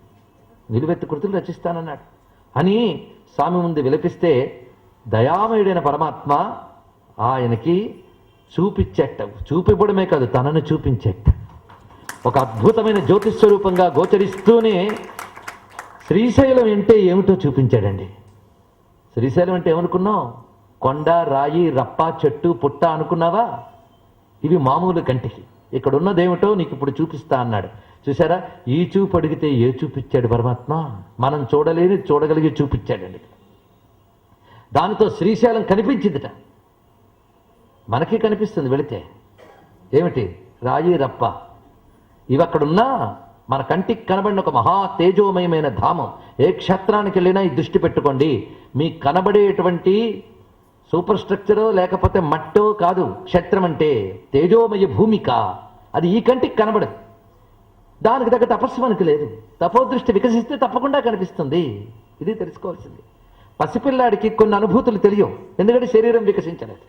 నిలువెత్తు కృతులు రచిస్తానన్నాడు అని స్వామి ముందు విలపిస్తే, దయామయుడైన పరమాత్మ ఆయనకి చూపించేట. చూపివ్వడమే కాదు, తనను చూపించేట. ఒక అద్భుతమైన జ్యోతిస్వరూపంగా గోచరిస్తూనే శ్రీశైలం అంటే ఏమిటో చూపించాడండి. శ్రీశైలం అంటే ఏమనుకున్నావు? కొండ, రాయి, రప్ప, చెట్టు, పుట్ట అనుకున్నావా? ఇవి మామూలు కంటికి. ఇక్కడ ఉన్నదేమిటో నీకు ఇప్పుడు చూపిస్తా అన్నాడు. చూసారా, ఈ చూపు అడిగితే ఏ చూపించాడు పరమాత్మ? మనం చూడలేని చూడగలిగి చూపించాడండి. దానితో శ్రీశైలం కనిపించిందిట. మనకి కనిపిస్తుంది వెళితే. ఏమిటి? రాయి, రప్ప. ఇవి అక్కడున్నా మన కంటికి కనబడిన ఒక మహా తేజోమయమైన ధామం. ఏ క్షేత్రానికి వెళ్ళినా ఈ దృష్టి పెట్టుకోండి. మీకు కనబడేటువంటి సూపర్ స్ట్రక్చరో లేకపోతే మట్టో కాదు క్షేత్రం అంటే. తేజోమయ భూమిక. అది ఈ కంటికి కనబడదు. దానికి తగ్గ తపస్సు మనకు లేదు. తపోదృష్టి వికసిస్తే తప్పకుండా కనిపిస్తుంది. ఇది తెలుసుకోవాల్సింది. పసిపిల్లాడికి కొన్ని అనుభూతులు తెలియవు, ఎందుకంటే శరీరం వికసించలేదు.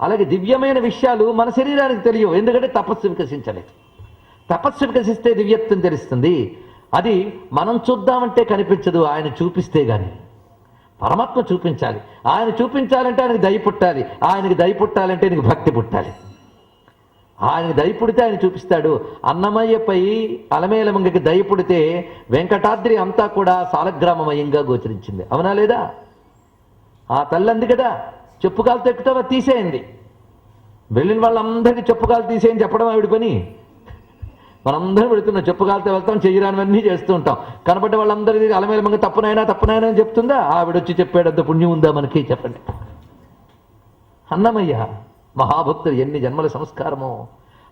అలాగే దివ్యమైన విషయాలు మన శరీరానికి తెలియవు, ఎందుకంటే తపస్సు వికసించలేదు. తపస్సు వికసిస్తే దివ్యత్వం తెలుస్తుంది. అది మనం చూద్దామంటే కనిపించదు, ఆయన చూపిస్తే గాని. పరమాత్మ చూపించాలి. ఆయన చూపించాలంటే ఆయనకు దయ పుట్టాలి. ఆయనకి దయ పుట్టాలంటే నీకు భక్తి పుట్టాలి. ఆయనకి దయ పుడితే ఆయన చూపిస్తాడు. అన్నమయ్యపై అలమేలమంగకి దయ పుడితే వెంకటాద్రి అంతా కూడా సాలగ్రామమయంగా గోచరించింది. అవునా లేదా? ఆ తల్లి అంది కదా, చెప్పుకాలతో ఎక్కుతావా, తీసేయండి. వెళ్ళిన వాళ్ళందరికీ చెప్పుకాలు తీసేయని చెప్పడం ఆవిడ పని. మనందరం వెళుతున్నాం, చెప్పుకాలతో వెళ్తాం, చెయ్యరానివన్నీ చేస్తూ ఉంటాం. కనబడ్డ వాళ్ళందరికీ అలమేలమంగ తప్పునైనా అని చెప్తుందా? ఆవిడొచ్చి చెప్పాడంత పుణ్యం ఉందా మనకి? చెప్పండి. అన్నమయ్య మహాభక్తుడు, ఎన్ని జన్మల సంస్కారమో.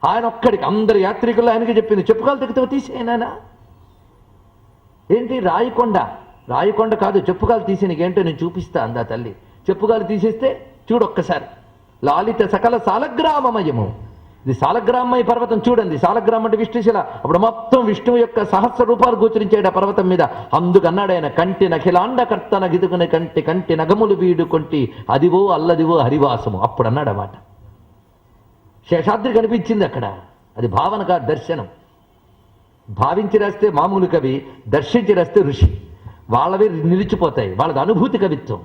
ఆయన ఒక్కడికి, అందరి యాత్రికులు ఆయనకి చెప్పింది, చెప్పుకాలు తెగుతావు తీసేయనా. ఏంటి? రాయికొండ. రాయికొండ కాదు, చెప్పుకాలు తీసి నీకేంటో నేను చూపిస్తా అందా తల్లి. చెప్పుకాలు తీసేస్తే చూడొక్కసారి, లాలిత సకల సాలగ్రామమయము. ఇది సాలగ్రామయ్య పర్వతం చూడండి. సాలగ్రామం అంటే విష్ణుశిల. అప్పుడు మొత్తం విష్ణువు యొక్క సహస్ర రూపాలు గోచరించాడు ఆ పర్వతం మీద. అందుకన్నాడు ఆయన, కంటి నఖిలాండ కర్తన గిదుకుని కంటి కంటి నగములు వీడు కొంటి అదివో అల్లదివో హరివాసము. అప్పుడు అన్నాడు అన్నమాట. శేషాద్రి కనిపించింది అక్కడ. అది భావన కాదు, దర్శనం. భావించి రాస్తే మామూలు కవి, దర్శించి రాస్తే ఋషి. వాళ్ళవి నిలిచిపోతాయి. వాళ్ళది అనుభూతి కవిత్వం.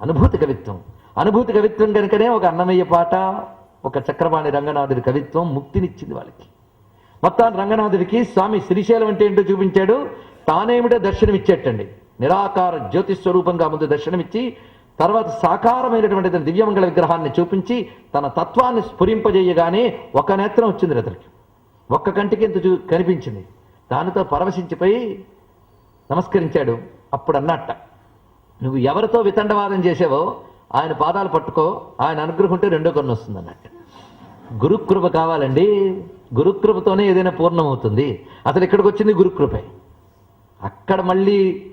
అనుభూతి కవిత్వం. అనుభూతి కవిత్వం కనుకనే ఒక అన్నమయ్య పాట, ఒక చక్రపాణి రంగనాథుడి కవిత్వం ముక్తినిచ్చింది వాళ్ళకి. మొత్తాన్ని రంగనాథుడికి స్వామి శ్రీశైలం అంటే ఏంటో చూపించాడు. తానేమిటో దర్శనం ఇచ్చేటండి. నిరాకార జ్యోతిస్వరూపంగా ముందు దర్శనమిచ్చి, తర్వాత సాకారమైనటువంటి తన దివ్యమంగళ విగ్రహాన్ని చూపించి తన తత్వాన్ని స్ఫురింపజేయగానే ఒక నేత్రం వచ్చింది అతనికి. ఒక్క కంటికి ఎంత కనిపించింది. దానితో పరవశించిపోయి నమస్కరించాడు. అప్పుడు అన్నట్ట, నువ్వు ఎవరితో వితండవాదం చేసావో ఆయన పాదాలు పట్టుకో, ఆయన అనుగ్రహం ఉంటే రెండో కన్ను వస్తుంది అన్నట్టు. గురుకృప కావాలండి. గురుకృపతోనే ఏదైనా పూర్ణమవుతుంది. అసలు ఇక్కడికి వచ్చింది గురుకృపే. అక్కడ మళ్ళీ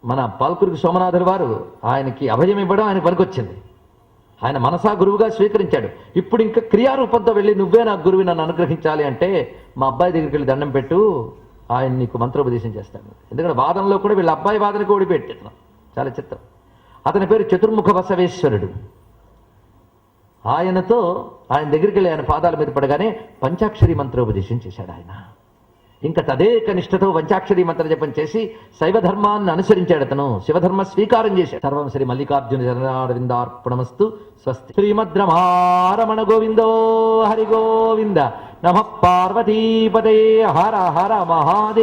మన పాల్కురికి సోమనాథుల వారు ఆయనకి అభయం ఇవ్వడం ఆయన పనికొచ్చింది. ఆయన మనసా గురువుగా స్వీకరించాడు. ఇప్పుడు ఇంకా క్రియారూపంతో వెళ్ళి నువ్వే నాకు గురువు, నన్ను అనుగ్రహించాలి అంటే మా అబ్బాయి దగ్గరికి వెళ్ళి దండం పెట్టు, ఆయన నీకు మంత్రోపదేశం చేస్తాడు. ఎందుకంటే వాదనలో కూడా వీళ్ళ అబ్బాయి వాదనకు ఓడిపెట్టాను. చాలా చిత్రం. అతని పేరు చతుర్ముఖ బసవేశ్వరుడు. ఆయనతో ఆయన దగ్గరికి వెళ్ళి ఆయన పాదాల మీద పడగానే పంచాక్షరి మంత్రోపదేశం చేశాడు ఆయన. ఇంకా తదేక నిష్ఠతో పంచాక్షరి మంత్ర జపం చేసి శైవ ధర్మాన్ని అనుసరించాడు అతను. శివధర్మ స్వీకారం చేశాడు. సర్వం శ్రీ మల్లికార్జున చరణారవిందార్పణమస్తు. స్వస్తి. శ్రీమద్రమారమణ గోవిందో హరి గోవింద. నమః పార్వతీపతే. హర హర మహాదేవ.